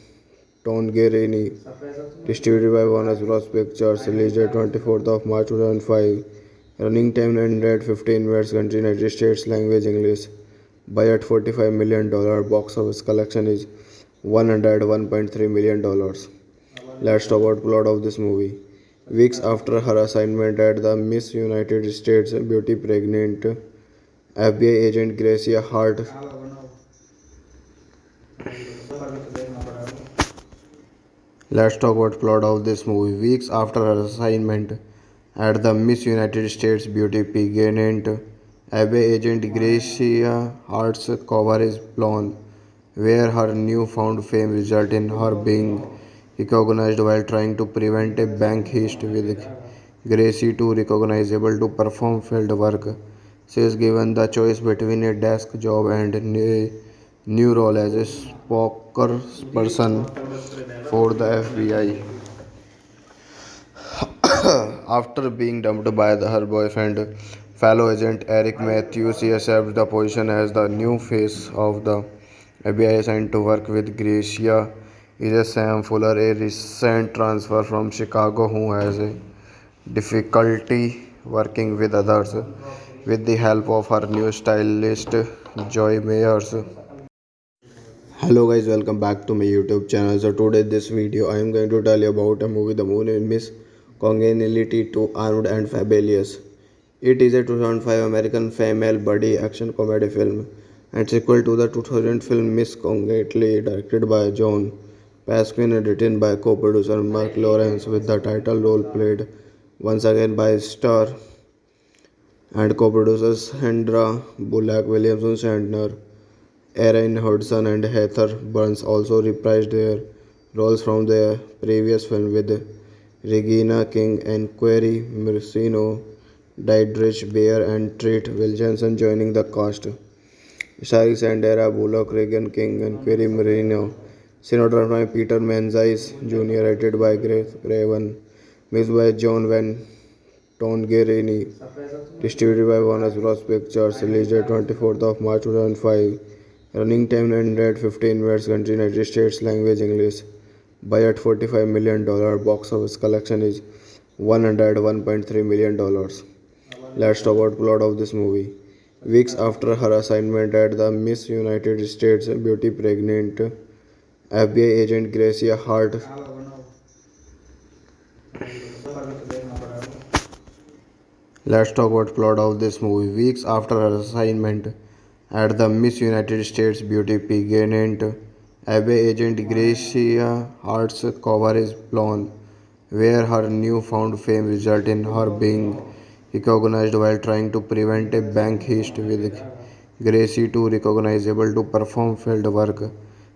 Tongerini, distributed by Warner Bros. Pictures, released at 24th of March 2005. Running time 915 minutes, country United States, language English. Budget $45 million, box office collection is $101.3 million. Let's talk about plot of this movie. Weeks after her assignment at the Miss United States Beauty pregnant FBI agent Gracia Hart. Let's talk about plot of this movie. Weeks after her assignment at the Miss United States Beauty pageant, FBI agent Gracia Hart's cover is blown, where her newfound fame resulted in her being recognized while trying to prevent a bank heist, with Gracie too recognizable to perform field work. She is given the choice between a desk job and a new role as a spokesperson for the FBI. After being dumped by her boyfriend, fellow agent Eric Matthews, she accepts the position as the new face of the FBI, assigned to work with Gracia is a Sam Fuller, a recent transfer from Chicago who has a difficulty working with others. With the help of her new stylist, Joy Mayers. Hello guys, welcome back to my YouTube channel. So today this video I am going to tell you about a movie. The movie name is Congeniality to Armed and Fabulous. It is a 2005 American female buddy action comedy film and sequel to the 2000 film Miss Congeniality, directed by John Pasquin and written by co-producer Mark Lawrence, with the title role played once again by star and co-producers Hendra Bullock, Williamson Shatner, Erin Hudson, and Heather Burns also reprised their roles from their previous film with Regina King and Query Marcino, Diedrich Bader, and Treat Williamson joining the cast. Starring Sandra Bullock, Regan King, and Query Marino. Cinematography by Peter Menzies Jr., edited by Grace Craven, mixed by John Van Tongerini, distributed by Warner Bros. Pictures, released on 24th of March 2005. Running time 915 minutes, country United States, language English. Budget $45 million, box office collection is $101.3 million. Let's talk about plot of this movie. Weeks after her assignment at the Miss United States Beauty pregnant FBI agent Gracia Hart. Let's talk about plot of this movie. Weeks after her assignment at the Miss United States Beauty pageant, FBI agent Gracia Hart's cover is blown, where her newfound fame resulted in her being recognized while trying to prevent a bank heist with Gracie too recognizable to perform field work.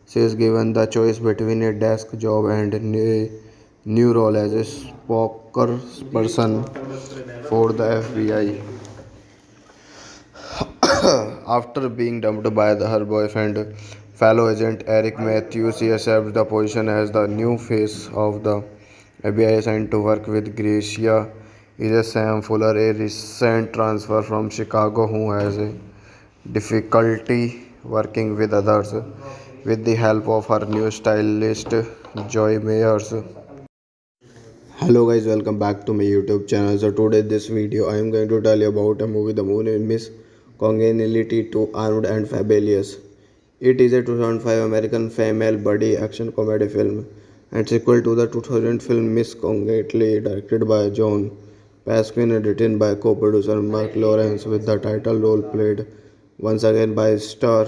She is given the choice between a desk job and a new role as a spokesperson for the FBI. After being dumped by her boyfriend, fellow agent Eric Matthews, she accepts the position as the new face of the FBI assigned to work with Gracia is a Sam Fuller, a recent transfer from Chicago who has a difficulty working with others. With the help of her new stylist, Joy Mayers. Hello guys, welcome back to my YouTube channel. So today this video I am going to tell you about a movie. The movie name is Congeniality to Armed and Fabulous. It is a 2005 American female buddy action comedy film and sequel to the 2000 film Miss Congeniality, directed by John Pasquin and written by co-producer Mark Lawrence, with the title role played once again by star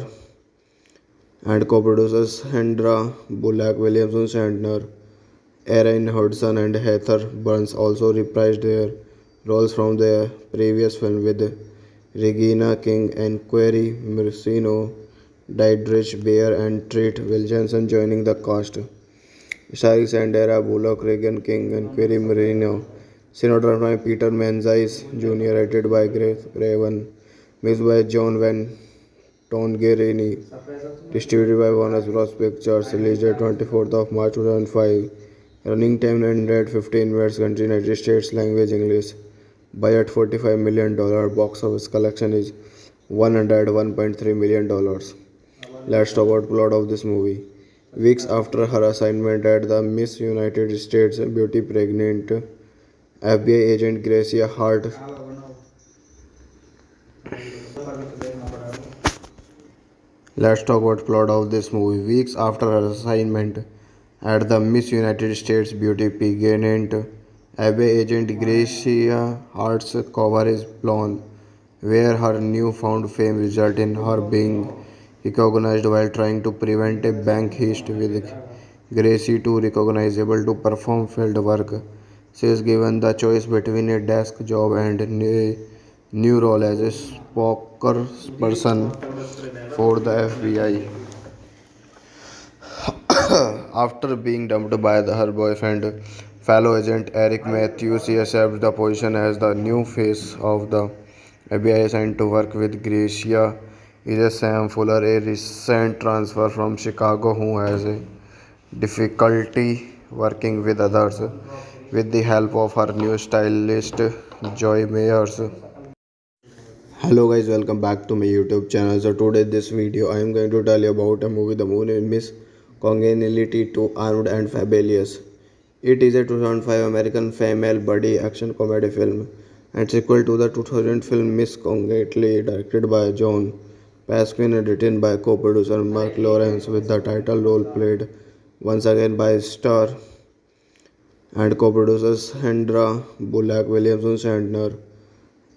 and co-producers Hendra Bullock, Williamson Shatner, Erin Hudson, and Heather Burns also reprised their roles from their previous film with Regina King and Query Marcino, Diedrich Bader, and Treat Williamson joining the cast. Starring Sandra Bullock, Regan King, and Query Marino. Cinematography by Peter Menzies Jr., edited by Grace Craven, mixed by John Van Tongerini, distributed by Warner Bros. Pictures, released on 24th of March 2005. Running time 915 minutes, country United States, language English. Budget $45 million, box office collection is $101.3 million. Let's talk about plot of this movie. Weeks after her assignment at the Miss United States Beauty pregnant FBI agent Gracia Hart. Let's talk about plot of this movie. Weeks after her assignment at the Miss United States Beauty pageant, FBI agent Gracia Hart's cover is blown, where her newfound fame resulted in her being recognized while trying to prevent a bank heist with Gracie too recognizable to perform field work. She is given the choice between a desk job and a new role as a spokesperson for the FBI. After being dumped by her boyfriend, fellow agent Eric Matthews, she accepts the position as the new face of the FBI assigned to work with Gracia is a Sam Fuller, a recent transfer from Chicago who has a difficulty working with others. With the help of her new stylist, Joy Mayers. Hello guys, welcome back to my YouTube channel. So today this video I am going to tell you about a movie. The movie name is Congeniality to Armed and Fabulous. It is a 2005 American female buddy action comedy film and sequel to the 2000 film Miss Congeniality, directed by John Pasquin and written by co-producer Mark Lawrence, with the title role played once again by star and co-producers Hendra Bullock, Williamson Shatner,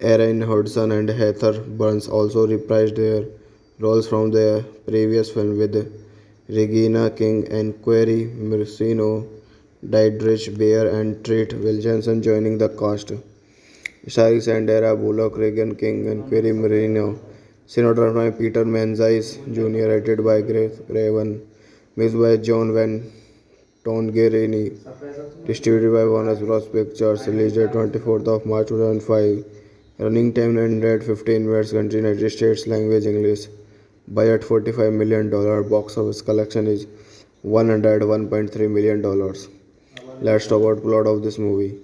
Erin Hudson, and Heather Burns also reprised their roles from their previous film with Regina King and Query Marcino, Diedrich Bader, and Treat Williamson joining the cast. starring Sandra Bullock, Regan King, and Query Marino. Cinematographed by Peter Menzies Jr., rated by Grace Craven, mixed by John Van Tongerini, distributed by Warner Bros. Pictures, released at 24th of March 2005. Running time 915 minutes, country United States, language English. Budget $45 million, box office collection is $101.3 million. Let's talk about plot of this movie.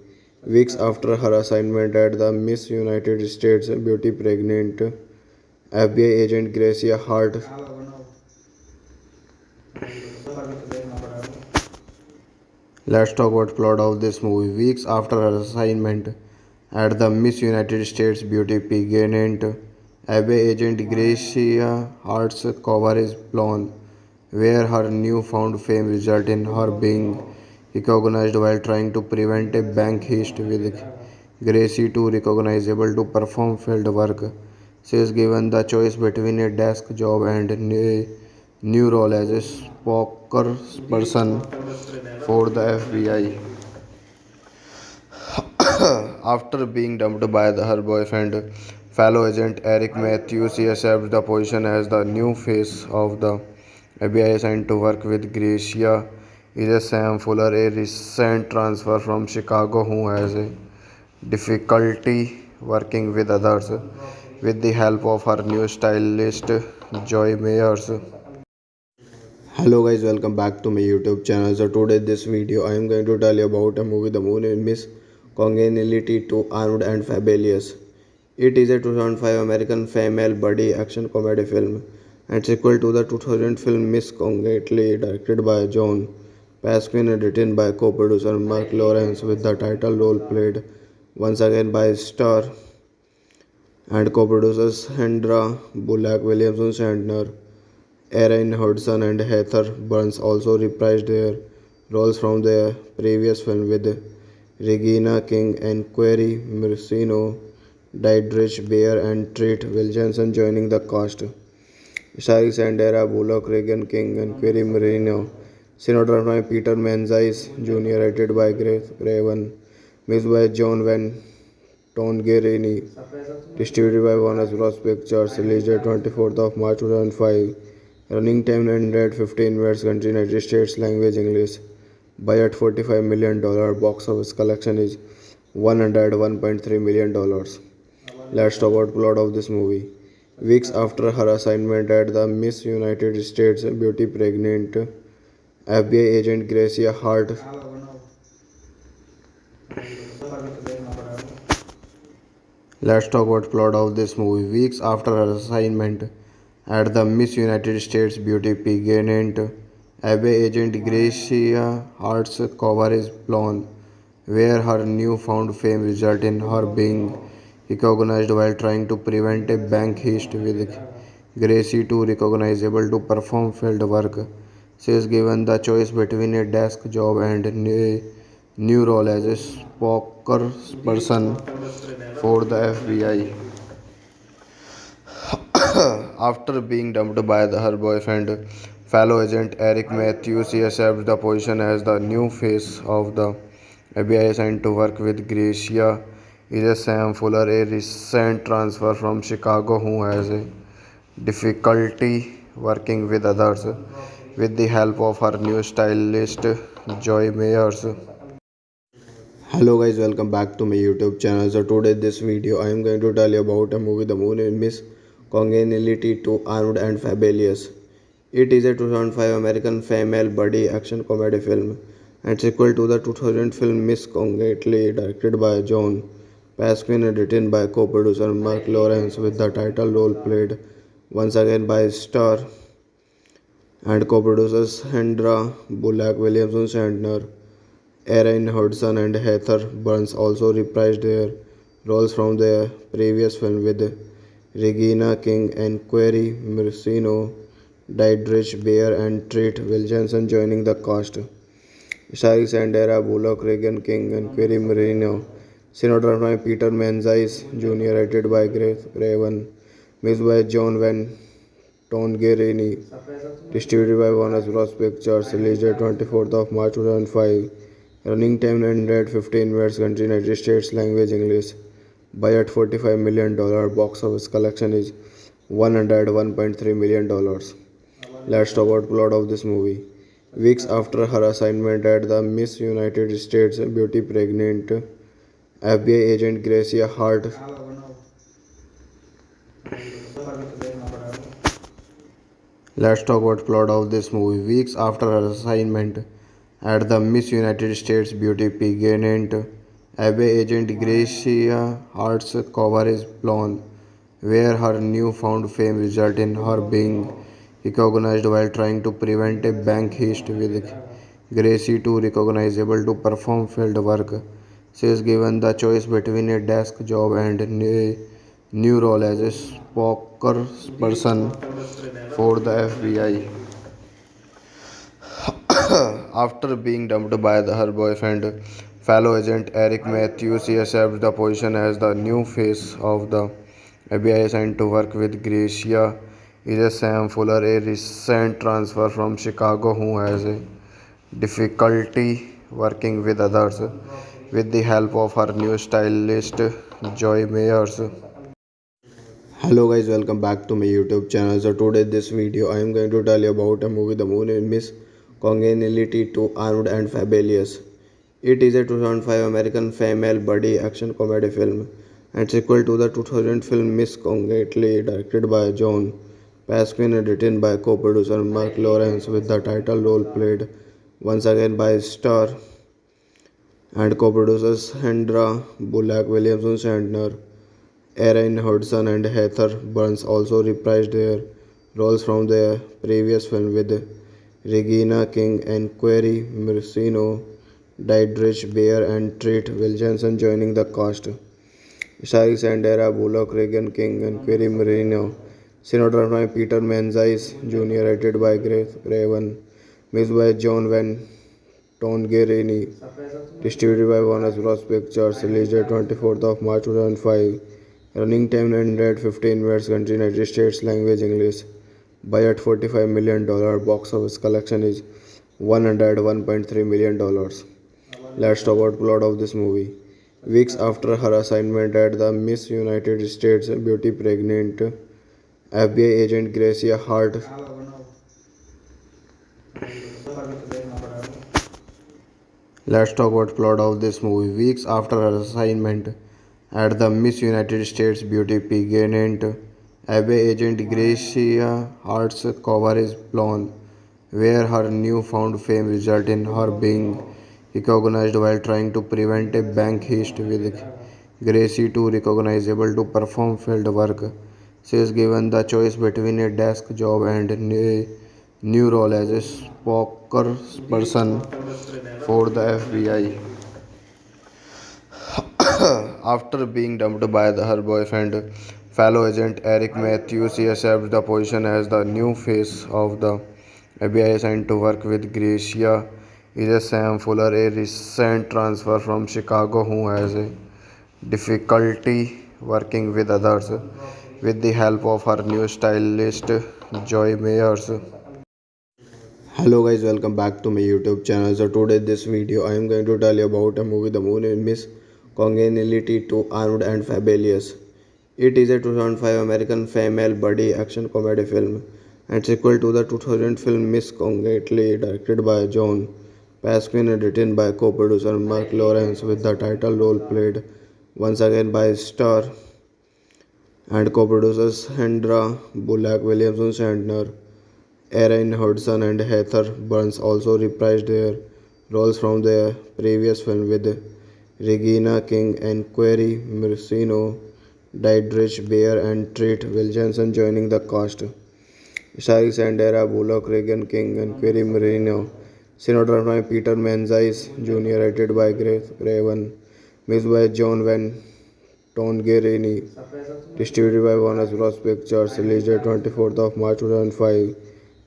Weeks after her assignment at the Miss United States Beauty pregnant FBI agent Gracia Hart. Let's talk about plot of this movie. Weeks after her assignment at the Miss United States Beauty pageant, FBI agent Gracia Hart's cover is blown, where her newfound fame resulted in her being recognized while trying to prevent a bank heist. With Gracie too recognizable to perform field work, she is given the choice between a desk job and a new role as a spokesperson for the FBI. After being dumped by her boyfriend, fellow agent Eric Matthews, she accepts the position as the new face of the FBI assigned to work with Gracia. Is a Sam Fuller, a recent transfer from Chicago who has a difficulty working with others. With the help of her new stylist, Joy Mayers. Hello guys, welcome back to my YouTube channel. So today this video I am going to tell you about a movie The Moon in Miss Congeniality to Armed and Fabulous. It is a 2005 American female buddy action comedy film and sequel to the 2000 film Miss Congeniality, directed by John Pasquin and written by co-producer Mark Lawrence, with the title role played once again by star and co-producers Sandra Bullock, Williamson Shatner, Erin Hudson and Heather Burns also reprised their roles from their previous film, with Regina King and Query Marcino, Diedrich Bader and Treat Williamson joining the cast. Starring Sandra Bullock, Regan King, and Query Marino. Cinematographed by Peter Menzies Jr., rated by Grace Craven, mixed by John Van Tongerini, distributed by Warner Bros. Pictures, released at 24th of March 2005. Running time 915 minutes, country United States, language English. Budget $45 million, box office collection is $101.3 million. Let's talk about plot of this movie. Weeks after her assignment at the Miss United States Beauty pregnant FBI agent Gracia Hart. Let's talk about plot of this movie. Weeks after her assignment at the Miss United States Beauty pageant, FBI agent Gracia Hart's cover is blown, where her newfound fame resulted in her being recognized while trying to prevent a bank heist. With Gracie too recognizable to perform field work, she is given the choice between a desk job and a new role as a spokesperson for the FBI. After being dumped by her boyfriend, fellow agent Eric Matthews, she accepts the position as the new face of the FBI assigned to work with Gracia. Is a Sam Fuller, a recent transfer from Chicago who has a difficulty working with others. With the help of her new stylist, Joy Mayers. Hello guys, welcome back to my YouTube channel. So today this video I am going to tell you about a movie The Moon in Miss Congeniality to Armed and Fabulous. It is a 2005 American female buddy action comedy film and sequel to the 2000 film Miss Congeniality, directed by John Pasquin and written by co-producer Mark Lawrence, with the title role played once again by star and co-producers Sandra Bullock, Williamson Shatner, Erin Hudson and Heather Burns also reprised their roles from their previous film, with Regina King and Query Marcino, Diedrich Bader and Treat Williamson joining the cast. Starring Sandra Bullock, Regan King, and Query Marino. Cinematographed by Peter Menzies Jr., rated by Grace Craven, mixed by John Van Tongerini, distributed by Warner Bros. Pictures, released at 24th of March 2005. Running time 915 minutes, country United States, language English. budget $45 million, box office collection is $101.3 million. Let's talk about plot of this movie. Weeks after her assignment at the Miss United States Beauty pregnant FBI agent Gracia Hart. Let's talk about plot of this movie. Weeks after her assignment at the Miss United States Beauty pageant, FBI agent Gracia Hart's cover is blown, where her newfound fame resulted in her being recognized while trying to prevent a bank heist. With Gracie too recognizable to perform field work, she is given the choice between a desk job and a new role as a spokesperson for the FBI. After being dumped by her boyfriend, fellow agent Eric Matthews, she accepts the position as the new face of the FBI assigned to work with Gracia. Is a Sam Fuller, a recent transfer from Chicago who has a difficulty working with others. With the help of her new stylist, Joy Mayers. Hello guys, welcome back to my YouTube channel. So today this video I am going to tell you about a movie. The movie name is Congeniality to Armed and Fabulous. It is a 2005 American female buddy action comedy film and sequel to the 2000 film Miss Congeniality, directed by John Pasquin and written by co-producer Mark Lawrence, with the title role played once again by star and co-producers Sandra Bullock, Williamson Shatner, Erin Hudson and Heather Burns also reprised their roles from their previous film, with Regina King and Query Marcino, Diedrich Bader and Treat Williamson joining the cast. Starring Sandra Bullock, Regan King and Query Marino. Cinematographed by Peter Menzies Jr., edited by Grace Craven, mixed by John Van Tongerini, distributed by Warner Bros. Pictures, released at 24th of March 2005. Running time 915 minutes, country United States, language English. Budget $45 million, box office collection is $101.3 million. Let's talk about plot of this movie. Weeks after her assignment at the Miss United States Beauty pregnant FBI agent Gracia Hart. Let's talk about plot of this movie. Weeks after her assignment at the Miss United States Beauty pageant, FBI agent Gracia Hart's cover is blown, where her newfound fame resulted in her being recognized while trying to prevent a bank heist. With Gracie too recognizable to perform field work, she is given the choice between a desk job and a new role as a spokesperson for the FBI. After being dumped by her boyfriend, fellow agent Eric Matthews, she accepts the position as the new face of the FBI assigned to work with Gracia. Is a Sam Fuller, a recent transfer from Chicago who has a difficulty working with others. With the help of her new stylist, Joy Mayers. Hello guys, welcome back to my YouTube channel. So today this video I am going to tell you about a movie. The movie name is Congeniality to Armed and Fabulous. It is a 2005 American female buddy action comedy film and sequel to the 2000 film Miss Congeniality, directed by John Pasquin and written by co-producer Mark Lawrence, with the title role played once again by star and co-producers Sandra Bullock, Williamson Shatner, Erin Hudson and Heather Burns also reprised their roles from their previous film, with Regina King and Query Marcino, Diedrich Bader and Treat Williamson joining the cast. Starring Sandra Bullock, Regan King and Query Marino. Cinematographed by Peter Menzies Jr., edited by Grace Craven, mixed by John Van Tongerini, distributed by Warner Bros. Pictures, released at 24th of March 2005.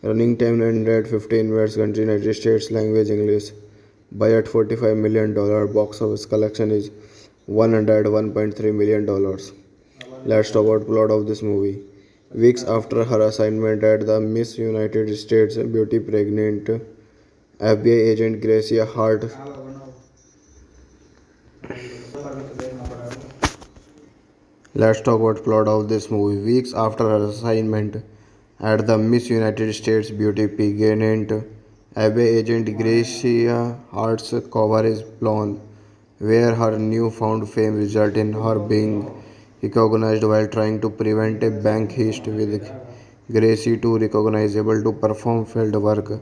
Running time 915 minutes, country United States, language English. Budget $45 million, box office collection is $101.3 million. Let's talk about plot of this movie. Weeks after her assignment at the Miss United States Beauty pregnant FBI agent Gracia Hart. Let's talk about plot of this movie. Weeks after her assignment at the Miss United States Beauty pageant, Abbey agent Gracia Hart's cover is blown, where her newfound fame resulted in her being recognized while trying to prevent a bank heist with Gracie too recognizable to perform field work.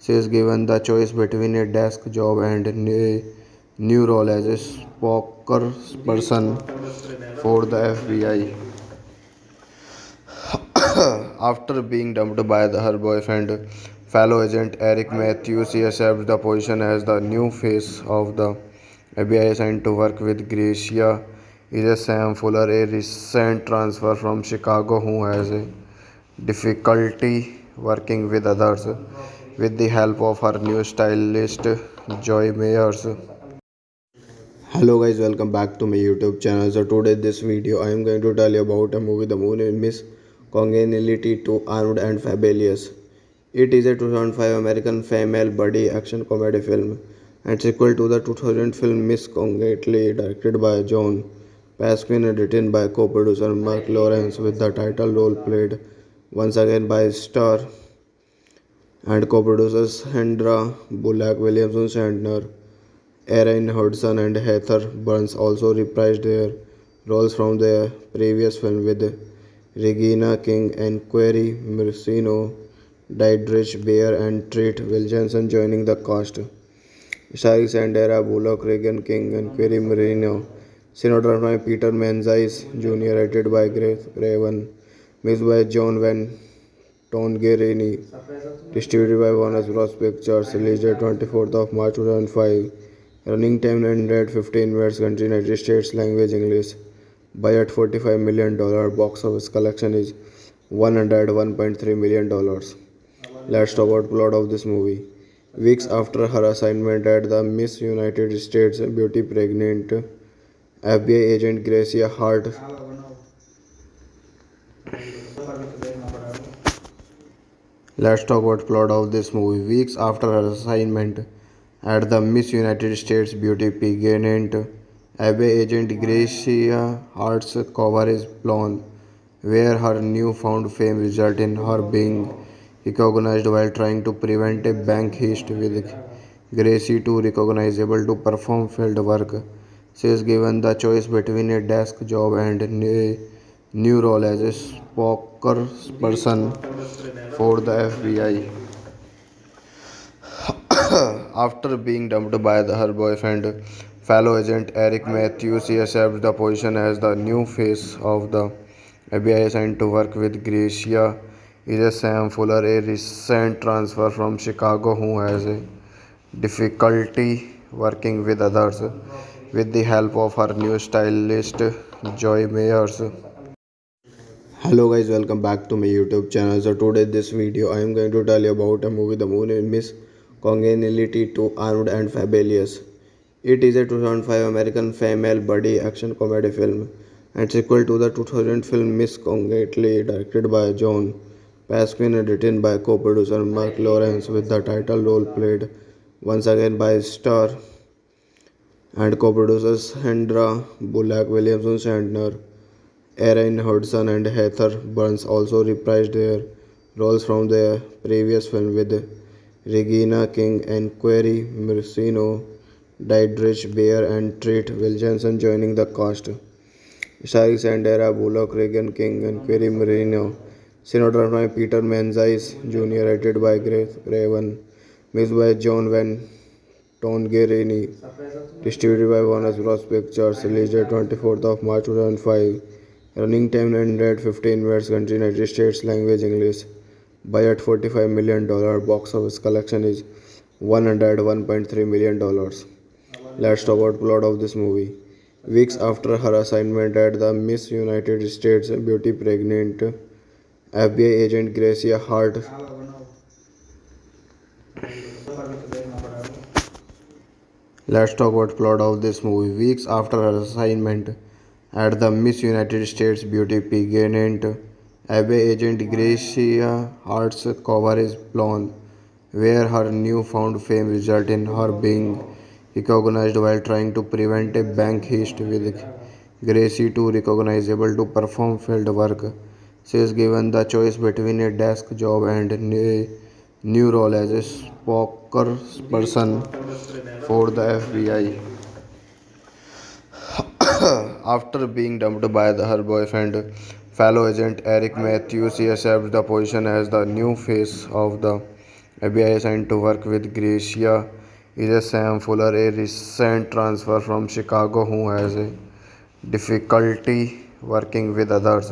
She is given the choice between a desk job and a new role as a spokesperson for the FBI. After being dumped by her boyfriend, fellow agent Eric Matthews, she accepts the position as the new face of the FBI assigned to work with Gracia. Is a Sam Fuller, a recent transfer from Chicago who has a difficulty working with others. With the help of her new stylist, Joy Mayers. Hello guys, welcome back to my YouTube channel. So today this video I am going to tell you about a movie. The movie Miss Congeniality to Armed and Fabulous. It is a 2005 American female buddy action comedy film and sequel to the 2000 film Miss Congeniality, directed by John Pasquin and written by co-producer Mark Lawrence, with the title role played once again by star and co-producers Sandra Bullock, Williamson Shatner, Erin Hudson and Heather Burns also reprised their roles from their previous film, with Regina King and Query Marcino, Dietrich Bader and Treat Williamson joining the cast. Starring Sandra Bullock, Regan King and Query Marino. Cinematographed by Peter Menzies Jr., edited by Grace Craven, mixed by John Van Tongerini, distributed by Warner Bros. Pictures, released at 24th of March 2005. Running time 915 minutes. Country United States. Language English. Budget $45 million. Box office collection is $101.3 million. Let's talk about plot of this movie. Weeks after her assignment at the Miss United States Beauty pageant, FBI agent Gracia Hart. Let's talk about plot of this movie. Weeks after her assignment at the Miss United States Beauty pageant, Abbey agent Gracia Hart's cover is blown, where her newfound fame resulted in her being recognized while trying to prevent a bank heist with Gracie too recognizable to perform field work. She is given the choice between a desk job and a new role as a spokesperson for the FBI. After being dumped by her boyfriend, fellow agent Eric Matthews, she accepts the position as the new face of the FBI assigned to work with Gracia. Is a Sam Fuller, a recent transfer from Chicago who has a difficulty working with others. With the help of her new stylist, Joy Mayers. Hello guys, welcome back to my YouTube channel. So today this video I am going to tell you about a movie. The movie Miss Congeniality to Armed and Fabulous. It is a 2005 American female buddy action comedy film and sequel to the 2000 film Miss Congeniality, directed by John Pasquin and written by co-producer Mark Lawrence, with the title role played once again by star and co-producers Sandra Bullock, Williamson Shatner, Erin Hudson and Heather Burns also reprised their roles from their previous film, with Regina King and Query Marcino, Dietrich Bader and Treat Williamson joining the cast. Starring Sandra Bullock, Regan King and Query Marino. Cinematographed by Peter Menzies Jr., edited by Grace Craven, mixed by John Van Tongerini, distributed by Warner Bros. Pictures, released at 24th of March 2005. Running time 915 minutes. Country United States. Language English. Budget $45 million. Box office collection is $101.3 million. Let's talk about plot of this movie. Weeks after her assignment at the Miss United States Beauty pageant, FBI agent Gracia Hart. Let's talk about plot of this movie. Weeks after her assignment at the Miss United States Beauty pageant, Abbey agent Gracia Hart's cover is blown, where her newfound fame resulted in her being recognized while trying to prevent a bank heist with Gracie, too recognizable to perform field work. She is given the choice between a desk job and a new role as a spokesperson for the FBI. After being dumped by her boyfriend, fellow agent Eric Matthews, she accepts the position as the new face of the FBI assigned to work with Gracia. Is a Sam Fuller, a recent transfer from Chicago who has a difficulty working with others.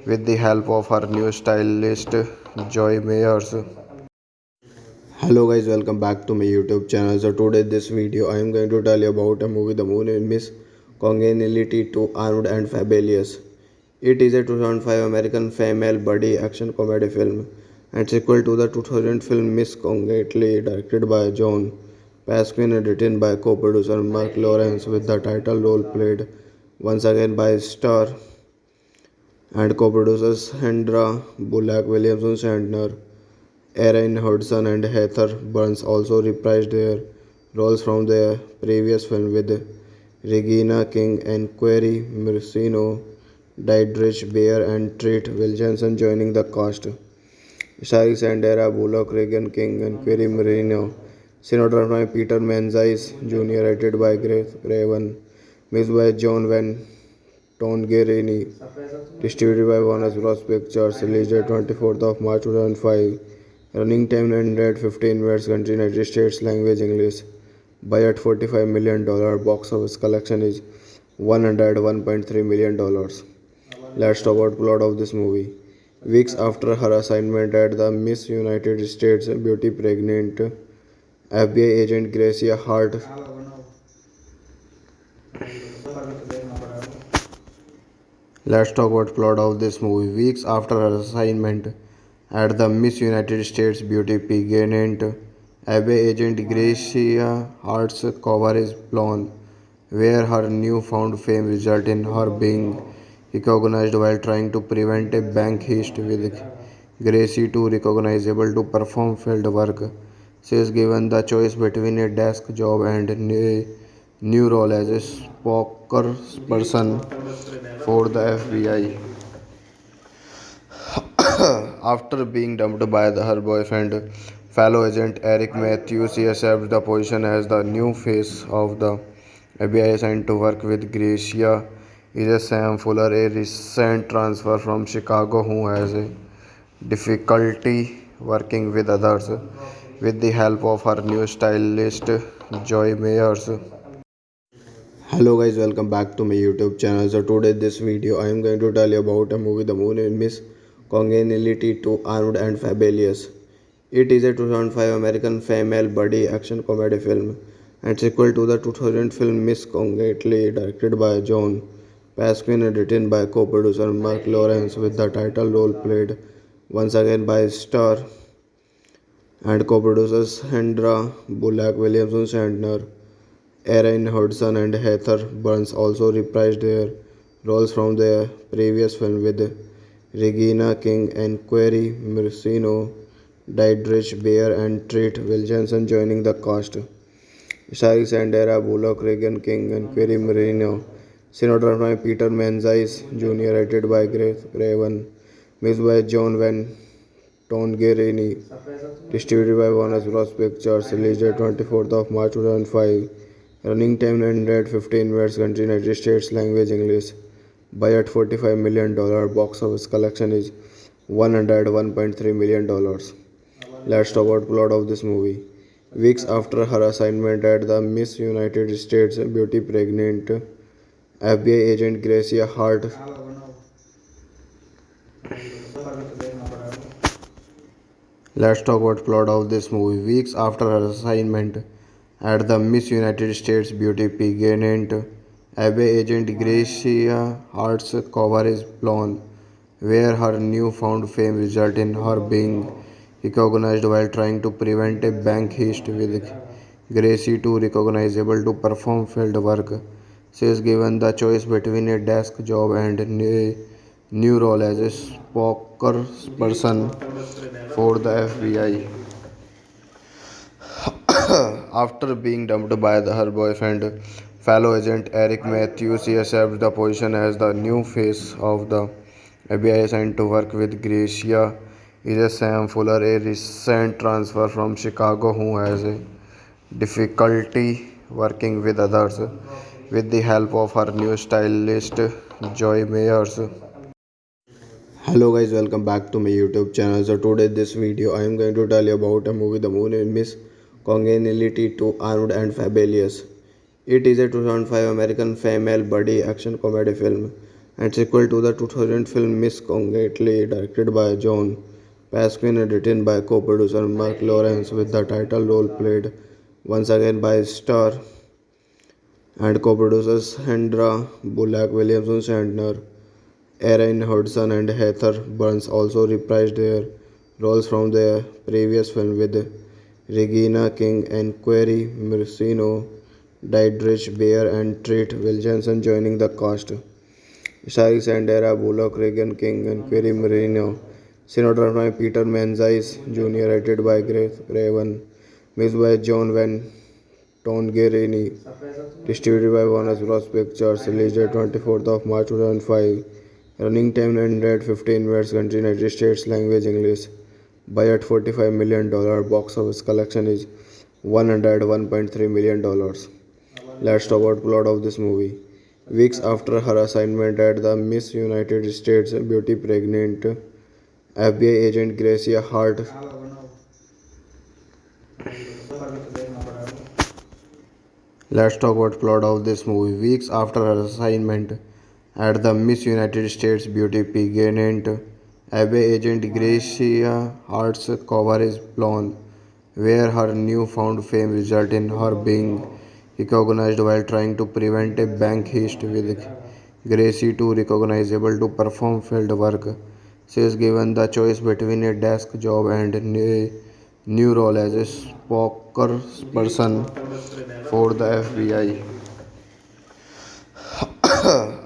With the help of her new stylist, Joy Mayers. Hello guys, welcome back to my YouTube channel. So today this video I am going to tell you about a movie The Moon in Miss Congeniality to Armed and Fabulous. It is a 2005 American female buddy action comedy film and sequel to the 2000 film Miss Congeniality directed by John Pasquin and written by co-producer Mark Lawrence with the title role played once again by star and co-producers Sandra Bullock, Williamson Shatner, Erin Hudson and Heather Burns also reprised their roles from their previous film with Regina King and Query Marcino, Diedrich Bader and Treat Williamson joining the cast. Starring Sandra Bullock, Regan King and Query Marino. Cinematography by Peter Menzies Jr. Edited by Grace Craven. Mixed by John Van Tongerini. Distributed by Warner Bros. Pictures. Released date 24th of March 2005. Running time 915 minutes. Country United States. Language English. Budget $45 million. Box office collection is $101.3 million. Let's talk about plot of this movie. Weeks after her assignment at the Miss United States Beauty pregnant FBI agent Gracia Hart Let's talk about plot of this movie. Weeks after her assignment at the Miss United States Beauty pageant, FBI agent Gracia Hart's cover is blown, where her newfound fame resulted in her being recognized while trying to prevent a bank heist with Gracie too recognizable to perform field work. She is given the choice between a desk job and a new role as a spokesperson for the FBI. After being dumped by her boyfriend, fellow agent Eric Matthews, she accepts the position as the new face of the FBI assigned to work with Gracia. Is a Sam Fuller, a recent transfer from Chicago who has a difficulty working with others. With the help of her new stylist, Joy Mayers. Hello guys, welcome back to my YouTube channel. So today this video I am going to tell you about a movie The Moon in Miss Congeniality to Armed and Fabulous. It is a 2005 American female buddy action comedy film and sequel to the 2000 film Miss Congeniality directed by John Pasquin and written by co-producer Mark Lawrence with the title role played once again by star and co-producers Sandra Bullock, Williamson Shatner, Erin Hudson and Heather Burns also reprised their roles from their previous film with Regina King and Query Marcino, Diedrich Bader and Treat Williamson joining the cast. Starring Sandra Bullock, Regan King and Query Marino. Cinematography by Peter Menzies Jr. Edited by Grace Craven. Mixed by John Van Tongerini. Distributed by Warner Bros. Pictures. Released date 24th of March 2005. Running time 915 minutes. Country United States. Language English. Budget $45 million. Box office collection is $101.3 million. Let's talk about plot of this movie. Weeks after her assignment at the Miss United States Beauty pregnant FBI agent Gracia Hart Let's talk about plot of this movie. Weeks after her assignment at the Miss United States Beauty pageant, FBI agent Gracia Hart's cover is blown, where her newfound fame resulted in her being recognized while trying to prevent a bank heist with Gracie too recognizable to perform field work. She is given the choice between a desk job and a new role as a spokesperson for the FBI. After being dumped by her boyfriend, fellow agent Eric Matthews accepts the position as the new face of the FBI and to work with Gracia is Sam Fuller, a recent transfer from Chicago who has a difficulty working with others. With the help of her new stylist Joy Mayers. Hello guys, welcome back to my YouTube channel. So today this video I am going to tell you about a movie, The Moon and Miss Congeniality to Armed and Fabulous. It is a 2005 American female buddy action comedy film and sequel to the 2000 film Miss Congeniality, directed by John Pasquin and written by co-producer Mark Lawrence, with the title role played once again by star and co-producers Sandra Bullock, Williamson Shatner, Erin Hudson and Heather Burns also reprised their roles from their previous film, with Regina King and Query Marcino, Diedrich Bader and Treat Williamson joining the cast. Starring Sandra Bullock, Regan King and Query Marino. Cinematography by Peter Menzies Jr., rated by Grace Craven. Mixed by John Van Tongerini. Distributed by Warner Bros. Pictures. Released 24th of March 2005. Running time 115 minutes. Country United States. Language English. Budget $45 million. Box office collection is $101.3 million. Let's talk about plot of this movie. Weeks after her assignment at the Miss United States Beauty pregnant FBI agent Gracia Hart Let's talk about plot of this movie. Weeks after her assignment at the Miss United States Beauty pageant, FBI agent Gracia Hart's cover is blown, where her newfound fame resulted in her being recognized while trying to prevent a bank heist, with Gracie too recognizable to perform field work. She is given the choice between a desk job and a new role as a spokesperson for the FBI.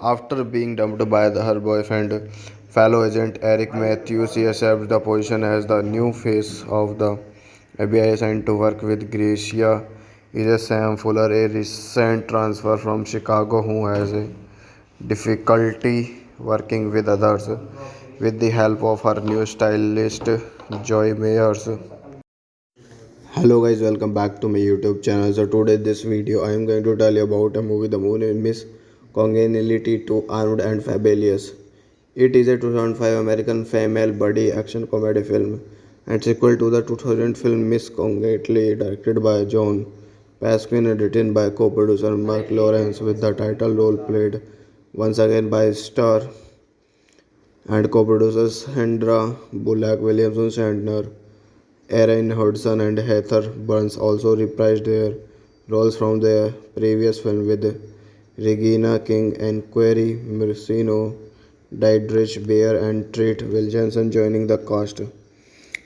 After being dumped by her boyfriend, fellow agent Eric Matthews, she accepts the position as the new face of the FBI assigned to work with Gracia is Sam Fuller, a recent transfer from Chicago who has a difficulty working with others. With the help of her new stylist Joy Mayers. Hello guys, welcome back to my YouTube channel. So today this video I am going to tell you about a movie, The Moon and Miss Congeniality to Armed and Fabulous. It is a 2005 American female buddy action comedy film and sequel to the 2000 film Miss Congeniality, directed by John Pasquin and written by co-producer Mark Lawrence, with the title role played once again by star and co-producers Sandra Bullock, Williamson Shatner, Erin Hudson and Heather Burns also reprised their roles from their previous film, with Regina King and Query Marcino, Diedrich Bader and Treat Williamson joining the cast.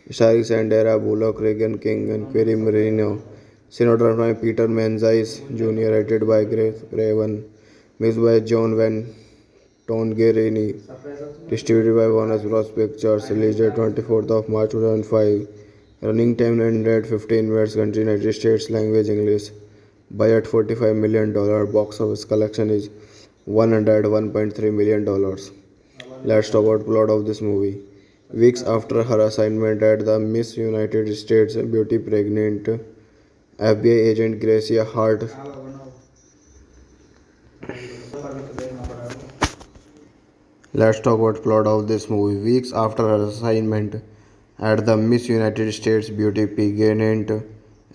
Starring Sandra Bullock, Regan King and Query Marino. Cinematography by Peter Menzies Jr., rated by Grace Craven. Mixed by John Van Tongerini. Distributed by Warner Bros. Pictures. Released 24th of March 2005. Running time 115 minutes. Country United States. Language English. Budget $45 million. Box office collection is $101.3 million. Let's talk about plot of this movie. Weeks after her assignment at the Miss United States Beauty pregnant FBI agent Gracia Hart Let's talk about plot of this movie. Weeks after her assignment at the Miss United States Beauty pageant,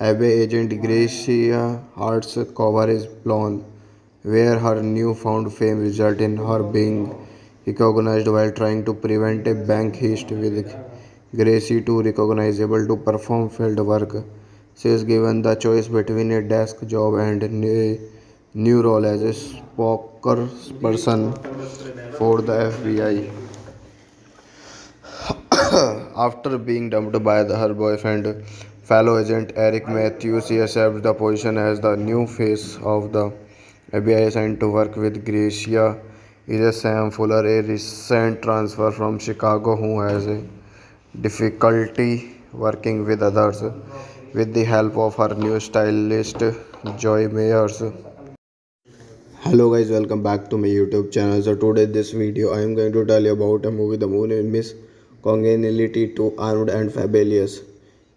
FBI agent Gracia Hart's cover is blown, where her newfound fame resulted in her being recognized while trying to prevent a bank heist, with Gracie too recognizable to perform field work. She is given the choice between a desk job and a new role as a spokesperson for the FBI. After being dumped by her boyfriend, fellow agent Eric Matthews, she accepts the position as the new face of the FBI assigned to work with Gracia is Sam Fuller, a recent transfer from Chicago who has a difficulty working with others. With the help of her new stylist Joy Mayers. Hello guys, welcome back to my YouTube channel. So today this video I am going to tell you about a movie The Moon is Miss Congeniality to Armed and Fabulous.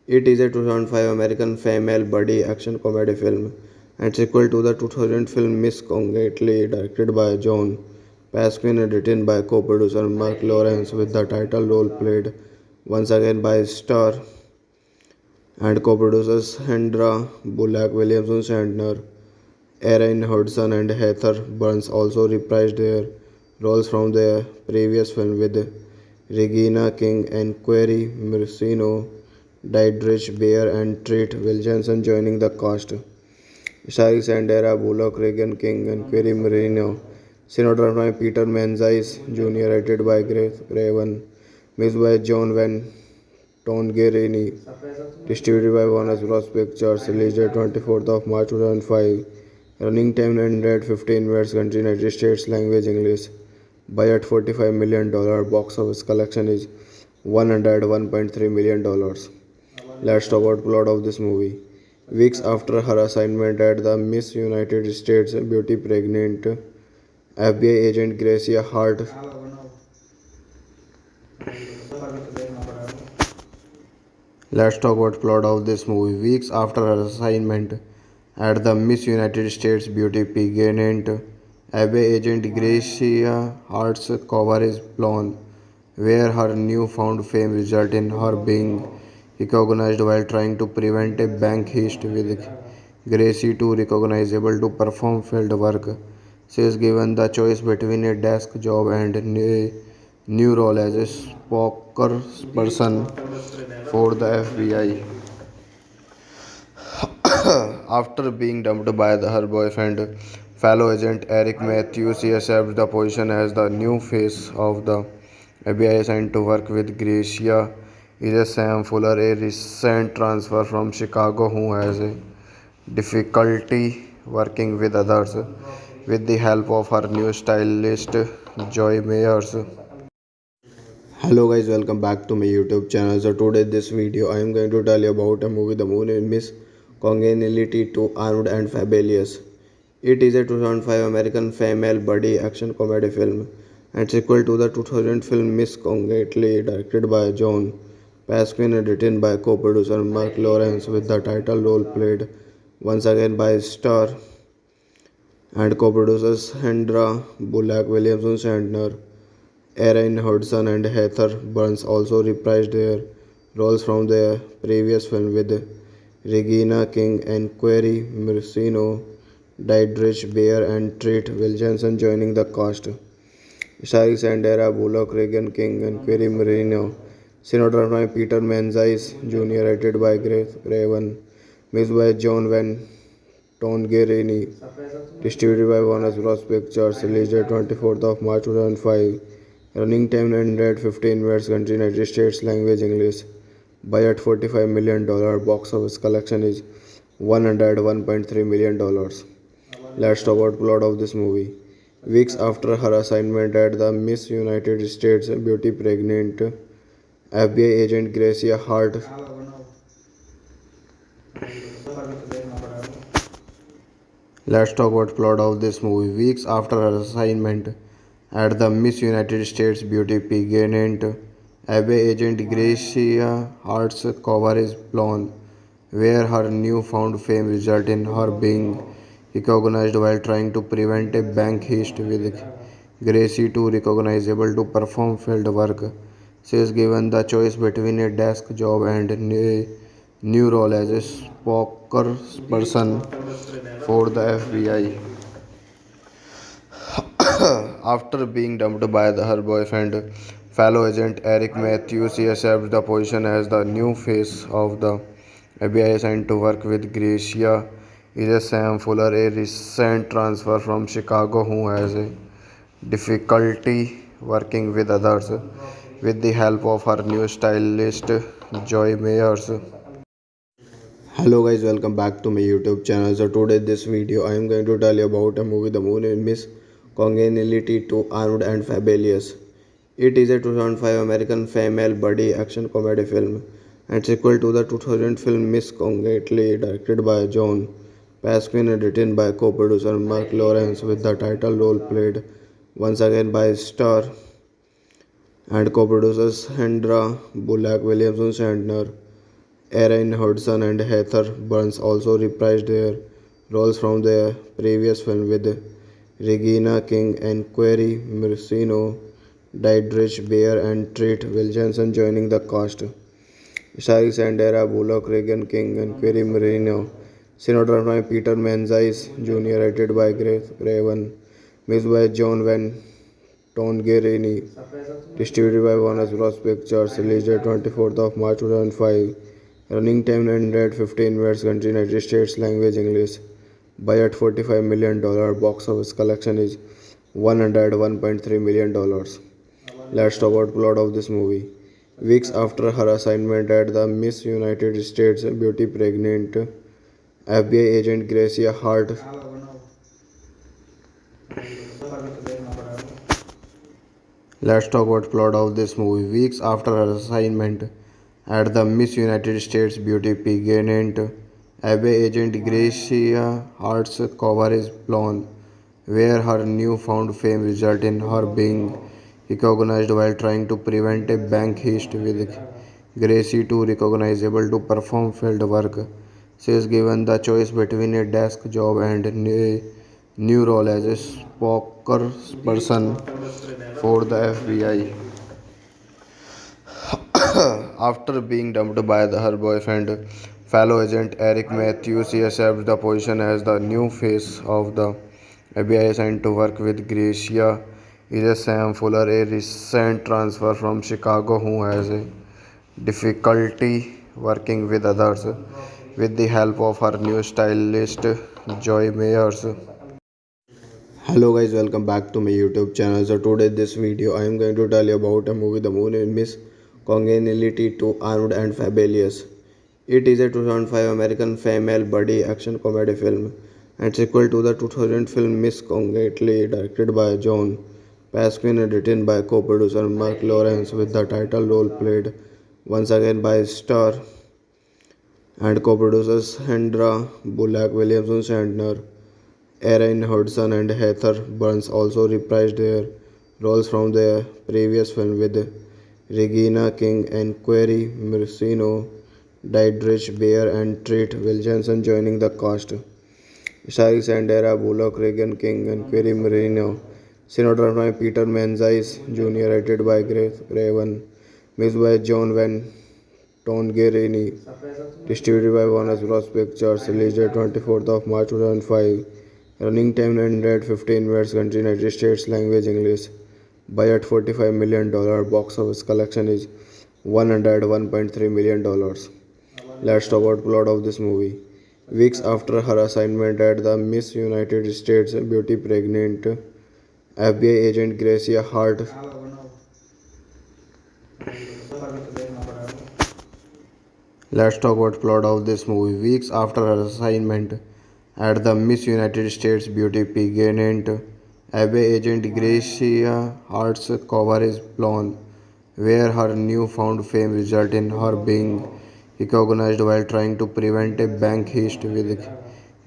It is a 2005 American female buddy action comedy film and sequel to the 2000 film Miss Congeniality directed by John Pasquin and written by co-producer Mark Lawrence with the title role played once again by star and co-producers Sandra Bullock, Williamson Shatner, Erin Hudson and Heather Burns also reprised their roles from their previous film with Regina King and Query Marcino, Diedrich Bader and Treat Williamson joining the cast. Starring Sandra Bullock, Regan King and Query Marino. Cinematography by Peter Menzies Jr. Edited by Grace Craven. Mixed by John Van Tongerini. Distributed by Warner Bros. Pictures. Released on 24th of March 2005. Running time 915 minutes. Country United States. Language English. Budget $45 million. Box office collection is $101.3 million. Let's talk about plot of this movie. Weeks after her assignment at the Miss United States Beauty pregnant FBI agent Gracia Hart Let's talk about plot of this movie. Weeks after her assignment at the Miss United States Beauty pageant, FBI agent Gracia Hart's cover is blown, where her newfound fame resulted in her being recognized while trying to prevent a bank heist with Gracie too recognizable to perform field work. She is given the choice between a desk job and a new role as a spokesperson for the FBI. After being dumped by her boyfriend, fellow agent Eric Matthews, she accepts the position as the new face of the FBI assigned to work with Gracia is a Sam Fuller, a recent transfer from Chicago who has a difficulty working with others. With the help of her new stylist, Joy Mayers. Hello guys, welcome back to my YouTube channel. So today this video I am going to tell you about a movie The Moon is Miss Congeniality to Armed and Fabulous. It is a 2005 American female buddy action comedy film and sequel to the 2000 film Miss Congeniality directed by John Pasquin and written by co-producer Mark Lawrence with the title role played once again by star and co-producers Sandra Bullock, Williamson Shatner, Erin Hudson and Heather Burns also reprised their roles from their previous film with Regina King and Query Marcino, Diedrich Bader and Treat Williamson joining the cast. Starring Sandra Bullock, Regan King and Query Marino. Cinematography by Peter Menzies Jr. Edited by Grace Craven. Mixed by John Van Tongerini. Distributed by Warner Bros. Pictures. Released on 24th of March 2005. Running time 915 minutes. Country United States. Language English. Budget $45 million. Box office collection is $101.3 million. Let's talk about plot of this movie. Weeks after her assignment at the Miss United States Beauty pregnant, FBI agent Gracia Hart Let's talk about plot of this movie. Weeks after her assignment at the Miss United States Beauty pageant, FBI agent Gracia Hart's cover is blown, where her newfound fame resulted in her being recognized while trying to prevent a bank heist with Gracie too recognizable to perform field work. She is given the choice between a desk job and a new role as a spokesperson for the FBI. After being dumped by her boyfriend, fellow agent Eric Matthews, she accepts the position as the new face of the FBI assigned to work with Gracia is a Sam Fuller, a recent transfer from Chicago who has a difficulty working with others. With the help of her new stylist, Joy Mayers. Hello guys, welcome back to my YouTube channel. So today this video I am going to tell you about a movie The Moon is Miss Congeniality to Armed and Fabulous. It is a 2005 American female buddy action comedy film and sequel to the 2000 film Miss Congeniality directed by John Pasquin and written by co-producer Mark Lawrence with the title role played once again by star and co-producers Hendra Bullock, Williamson Shatner, Erin Hudson and Heather Burns also reprised their roles from their previous film with Regina King and Query Marcino, Diedrich Bader and Treat Williamson joining the cast. Starring Sandra Bullock, Regan King and Query Marino. Cinematography by Peter Menzies Jr. Edited by Grace Craven. Mixed by John Van Tongerini. Distributed by Warner Bros. Pictures. Released on 24th of March 2005. Running time 915 minutes. Country United States. Language English. Budget $45 million. Box office collection is $101.3 million. Let's talk about plot of this movie. Weeks after her assignment at the Miss United States Beauty pregnant FBI agent Gracia Hart Let's talk about plot of this movie. Weeks after her assignment at the Miss United States Beauty pageant, FBI agent Gracia Hart's cover is blown, where her newfound fame resulted in her being recognized while trying to prevent a bank heist with Gracie too recognizable to perform field work. She is given the choice between a desk job and a new role as a spokesperson for the FBI. After being dumped by her boyfriend, fellow agent Eric Matthews, she accepts the position as the new face of the FBI assigned to work with Gracia is a Sam Fuller, a recent transfer from Chicago who has a difficulty working with others. With the help of her new stylist, Joy Mayers. Hello guys, welcome back to my YouTube channel. So today this video I am going to tell you about a movie The Moon in Miss Congeniality to Armed and Fabulous. It is a 2005 American female buddy action comedy film and sequel to the 2000 film Miss Congeniality directed by John Pasquin and written by co-producer Mark Lawrence with the title role played once again by star and co-producers Hendra Bullock, Williamson Shatner, Erin Hudson and Heather Burns also reprised their roles from their previous film with Regina King and Query Marcino, Diedrich Bader and Treat Williamson joining the cast. Starring Sandra Bullock, Regan King and Query Marino. Cinematography by Peter Menzies Jr. Edited by Grace Craven. Mixed by John Van Tongerini. Distributed by Warner Bros. Pictures. Released on 24th of March 2005. Running time 915 minutes. Country United States. Language English. Budget $45 million. Box office collection is $101.3 million. Let's talk about plot of this movie. Weeks after her assignment at the Miss United States Beauty pregnant, FBI agent Gracia Hart Let's talk about plot of this movie. Weeks after her assignment at the Miss United States Beauty pageant, FBI agent Gracia Hart's cover is blown, where her newfound fame resulted in her being recognized while trying to prevent a bank heist with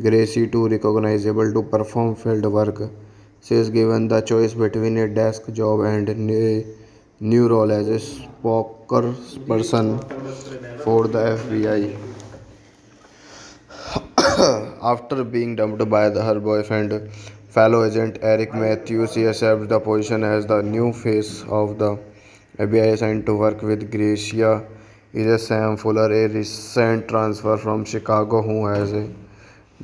Gracie too recognizable to perform field work. She is given the choice between a desk job and a new role as a spokesperson for the FBI. After being dumped by her boyfriend, fellow agent Eric Matthews, she accepts the position as the new face of the FBI assigned to work with Gracia is a Sam Fuller, a recent transfer from Chicago who has a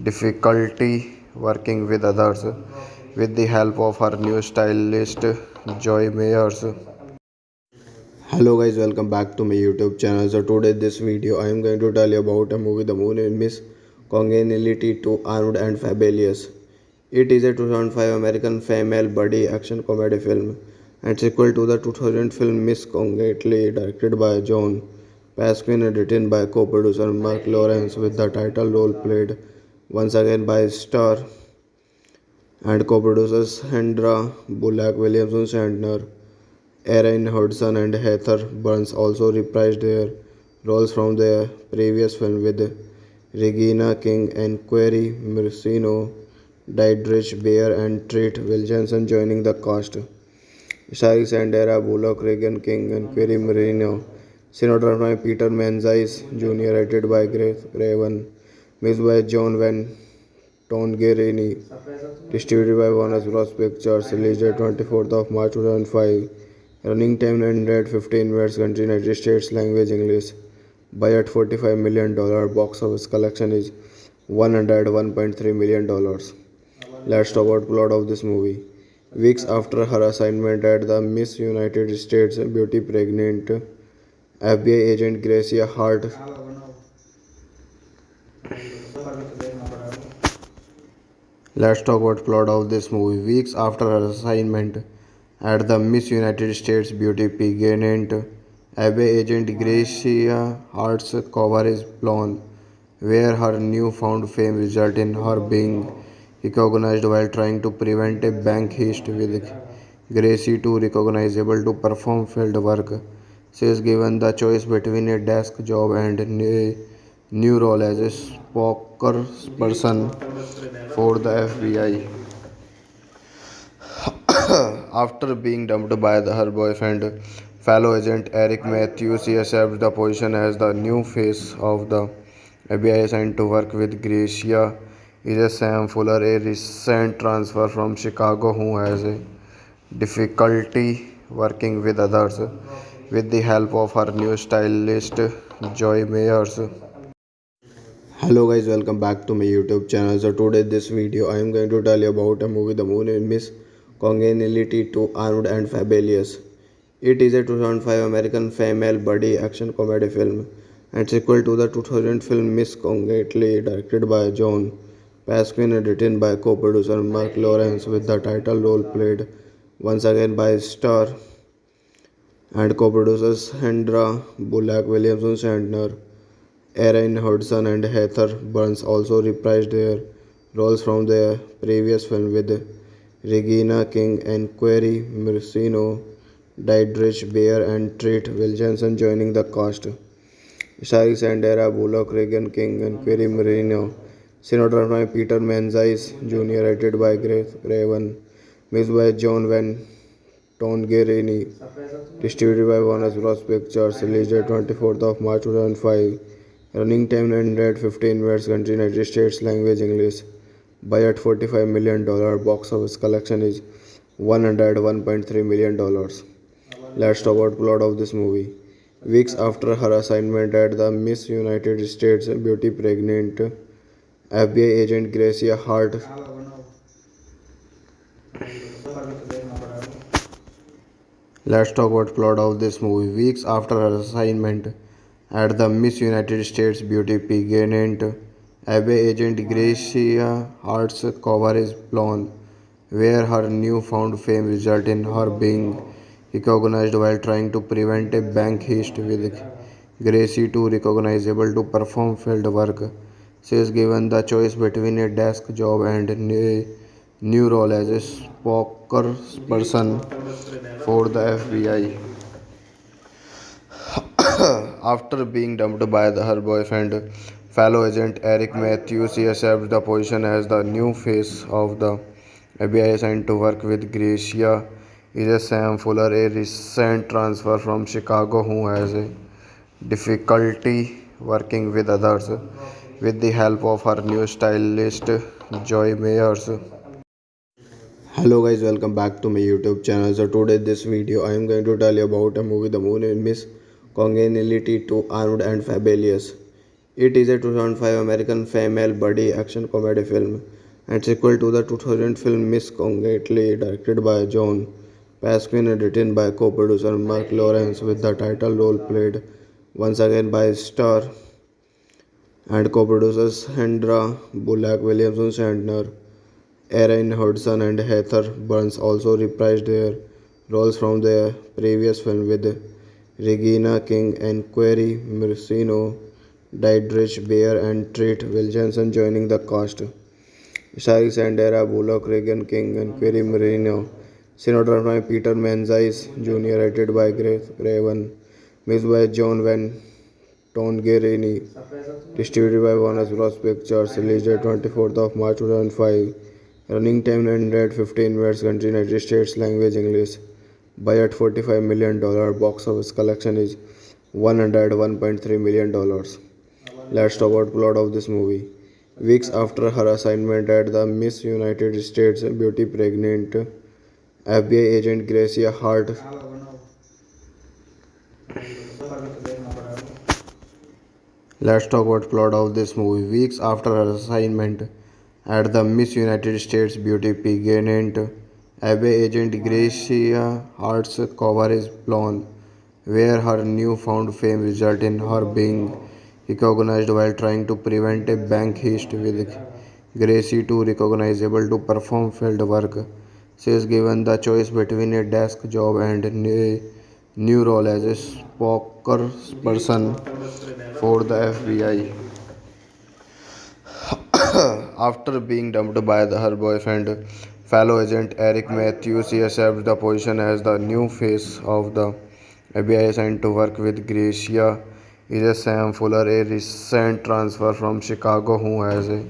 difficulty working with others. With the help of her new stylist, Joy Mayers. Hello guys, welcome back to my YouTube channel. So today this video I am going to tell you about a movie The Moon in Miss Congeniality to Armed and Fabulous. It is a 2005 American female buddy action comedy film and sequel to the 2000 film Miss Congeniality directed by John Pasquin and written by co-producer Mark Lawrence with the title role played once again by star and co-producers Hendra Bullock, Williamson Shatner, Erin Hudson and Heather Burns also reprised their roles from their previous film with Regina King, Enquiry Murcino, Diedrich Bader, and Treat Williamson joining the cast. Starring Sandra Bullock, Regan King, Enquiry Murcino. Cinematography by Peter Menzies Jr., rated by Grace Craven. Mixed by John Van Tongerini. Distributed by Warner Bros. Pictures. Released on 24th of March 2005. Running time 915 minutes. Country United States. Language English. Budget $45 million. Box office collection is $101.3 million. Let's talk about plot of this movie. Weeks after her assignment at the Miss United States Beauty pregnant FBI agent Gracia Hart. Let's talk about plot of this movie. Weeks after her assignment at the Miss United States Beauty pageant, FBI agent Gracia Hart's cover is blown, where her newfound fame resulted in her being recognized while trying to prevent a bank heist. With Gracie too recognizable to perform field work, she is given the choice between a desk job and a new role as a spokesperson for the FBI. After being dumped by her boyfriend, fellow agent Eric Matthews, she accepts the position as the new face of the FBI assigned to work with Gracia. Is a Sam Fuller, a recent transfer from Chicago who has a difficulty working with others. With the help of her new stylist, Joy Mayers. Hello guys, welcome back to my YouTube channel. So today this video I am going to tell you about a movie. The movie name is Congeniality to Armed and Fabulous. It is a 2005 American female buddy action comedy film and sequel to the 2000 film Miss Congeniality, directed by John Pasquin and written by co-producer Mark Lawrence, with the title role played once again by star and co-producers Sandra Bullock, Williamson Shatner, Erin Hudson, and Heather Burns also reprised their roles from their previous film, with Regina King, Enquiry Murcino, Diedrich Bader, and Treat Williamson joining the cast. Starring Sandra Bullock, Regan King, Enquiry Murcino. Cinematography by Peter Menzies Jr., rated by Grace Craven. Mixed by John Van Tongerini. Distributed by Warner Bros. Pictures. Released on 24th of March 2005. Running time 915 minutes. Country United States. Language English. Budget $45 million. Box office collection is $101.3 million. Let's talk about plot of this movie. Weeks after her assignment at the Miss United States Beauty pregnant FBI agent Gracia Hart. Let's talk about plot of this movie. Weeks after her assignment at the Miss United States Beauty pageant, FBI agent Gracia Hart's cover is blown, where her newfound fame resulted in her being recognized while trying to prevent a bank heist. With Gracie too recognizable to perform field work, she is given the choice between a desk job and a new role as a spokesperson for the FBI. After being dumped by her boyfriend, fellow agent Eric Matthews, she accepts the position as the new face of the FBI assigned to work with Gracia. Is a Sam Fuller, a recent transfer from Chicago who has a difficulty working with others. With the help of her new stylist, Joy Mayers. Hello guys, welcome back to my YouTube channel. So today this video I am going to tell you about a movie. The movie name is Congeniality to Armed and Fabulous. It is a 2005 American female buddy action comedy film and sequel to the 2000 film Miss Congeniality, directed by John Pasquin and written by co-producer Mark Lawrence, with the title role played once again by star and co-producers Sandra Bullock, Williamson Shatner, Erin Hudson, and Heather Burns also reprised their roles from their previous film, with Regina King, Enquiry Murcino, Diedrich Bader, and Treat Williamson joining the cast. Starring Sandra Bullock, Regan King, and Enquiry Murcino. Cinematography by Peter Menzies Jr., rated by Grace Craven. Mixed by John Van Tongareni, distributed by Warner Bros. Pictures, released at 24th of March 2005. Running time 915 minutes, country United States, language English. Budget $45 million, box office collection is $101.3 million. Let's talk about plot of this movie. Weeks after her assignment at the Miss United States beauty pregnant FBI agent Gracia Hart. Let's talk about plot of this movie. Weeks after her assignment at the Miss United States beauty pageant, FBI agent Gracia Hart's cover is blown, where her newfound fame resulted in her being recognized while trying to prevent a bank heist with Gracie too recognizable to perform field work. She is given the choice between a desk job and a new role as a spokesperson for the FBI. After being dumped by her boyfriend, fellow agent Eric Matthews, she accepts the position as the new face of the FBI sent to work with Gracia is a Sam Fuller, a recent transfer from Chicago who has a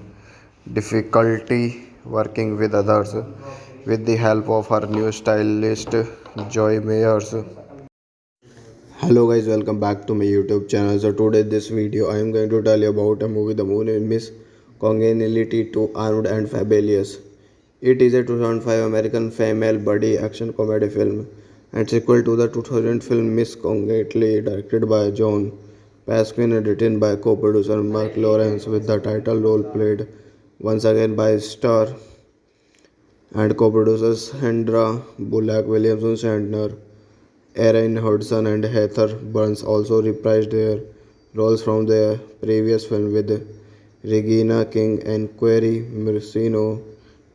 difficulty working with others. With the help of her new stylist, Joy Mayers. Hello guys, welcome back to my YouTube channel. So today this video I am going to tell you about a movie. The movie name is Congeniality to Armed and Fabulous. It is a 2005 American female buddy action comedy film and sequel to the 2000 film Miss Congeniality, directed by John Pasquin and written by co-producer Mark Lawrence, with the title role played once again by star and co-producers Sandra Bullock, Williamson Shatner, Erin Hudson and Heather Burns also reprised their roles from their previous film, with Regina King and Query Marcino,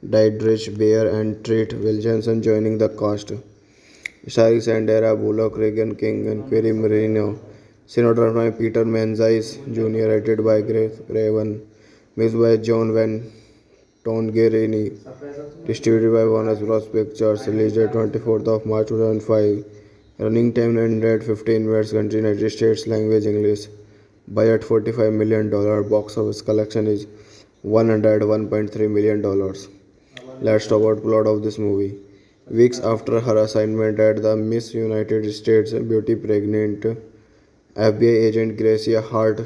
Diedrich Bader and Treat Williamson joining the cast. Starring Sandra Bullock, Regan King and Query Marino. Cinematography by Peter Menzies Jr., rated by Grace Craven. Mixed by John Van Tongareni. Distributed by Warner Bros. Pictures. Released at 24th of March 2005. Running time 915 minutes. Country United States. Language English. Budget $45 million. Box office collection is $101.3 million. Let's talk about plot of this movie. Weeks after her assignment at the Miss United States beauty pregnant FBI agent Gracia Hart.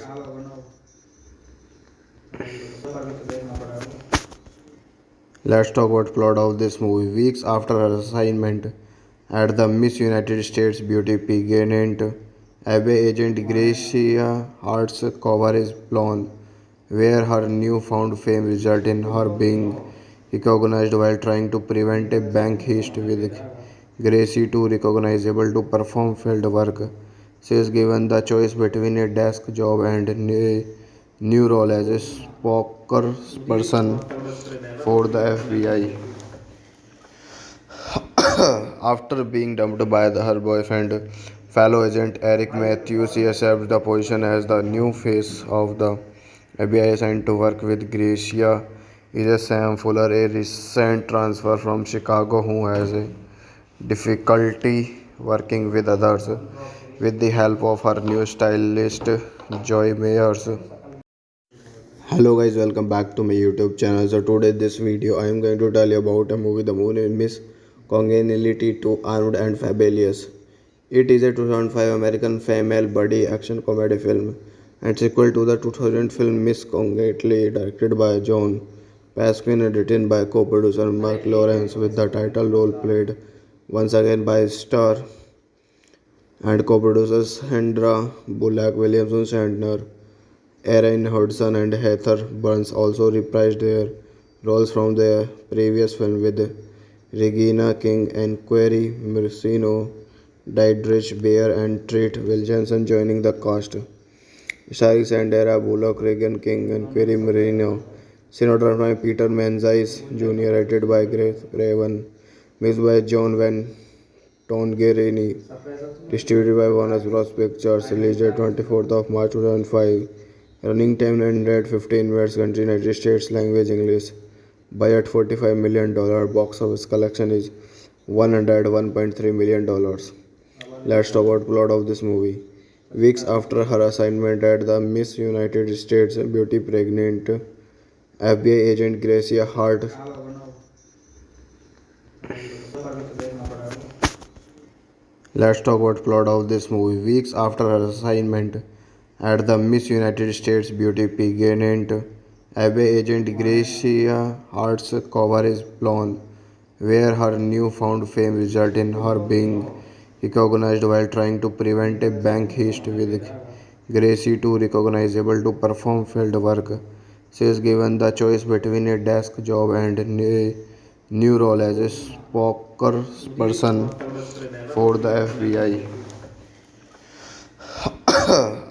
Let's talk about plot of this movie. Weeks after her assignment at the Miss United States beauty pageant, FBI agent Gracia Hart's cover is blown, where her newfound fame resulted in her being recognized while trying to prevent a bank heist with Gracie too recognizable to perform field work. She is given the choice between a desk job and a new role as a spokesperson for the FBI. After being dumped by her boyfriend, fellow agent Eric Matthews, she accepts the position as the new face of the FBI sent to work with Gracia is a Sam Fuller, a recent transfer from Chicago who has a difficulty working with others. With the help of her new stylist, Joy Mayers. Hello guys, welcome back to my YouTube channel. So today this video I am going to tell you about a movie. The movie name is Congeniality to Armed and Fabulous. It is a 2005 American female buddy action comedy film and sequel to the 2000 film Miss Congeniality, directed by John Pasquin and written by co-producer Mark Lawrence, with the title role played once again by star and co-producers Sandra Bullock, Williamson Shatner, Erin Hudson and Heather Burns also reprised their roles from their previous film, with Regina King and Query Marcino, Diedrich Bader and Treat Williamson joining the cast. Starring Sandra Bullock, Regan King and Query Marino. Cinematography by Peter Menzies Jr., rated by Grace Craven. Mixed by John Van Tongareni. Distributed by Warner Bros. Pictures. Released at 24th of March 2005. Running time 915 minutes. Country United States. Language English. Budget $45 million. Box office collection is $101.3 million. Let's talk about plot of this movie. Weeks after her assignment at the Miss United States Beauty pregnant FBI agent Gracia Hart. Let's talk about plot of this movie. Weeks after her assignment at the Miss United States Beauty pageant, FBI agent Gracia Hart's cover is blown, where her newfound fame resulted in her being recognized while trying to prevent a bank heist. With Gracie too recognizable to perform field work, she is given the choice between a desk job and a new role as a spokesperson for the FBI.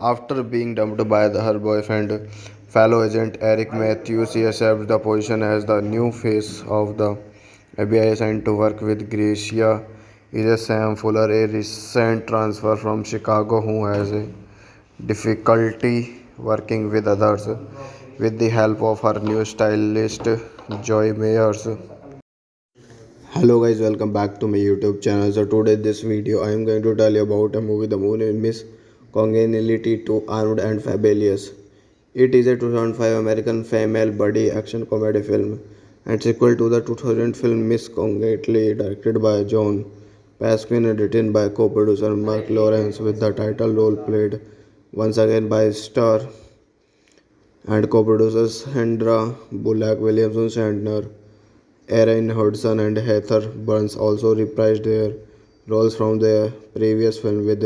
After being dumped by her boyfriend, fellow agent Eric Matthews, she accepts the position as the new face of the FBI assigned to work with Gracia. Is a Sam Fuller, a recent transfer from Chicago who has a difficulty working with others. With the help of her new stylist, Joy Mayers. Hello guys, welcome back to my YouTube channel. So today this video I am going to tell you about a movie The Moon in Miss Congeniality to Armed and Fabulous. It is a 2005 American female buddy action comedy film and sequel to the 2000 film Miss Congeniality directed by John Pasquin and written by co-producer Mark Lawrence with the title role played once again by star and co-producers Sandra Bullock, Williamson Shatner, Erin Hudson and Heather Burns also reprised their roles from their previous film with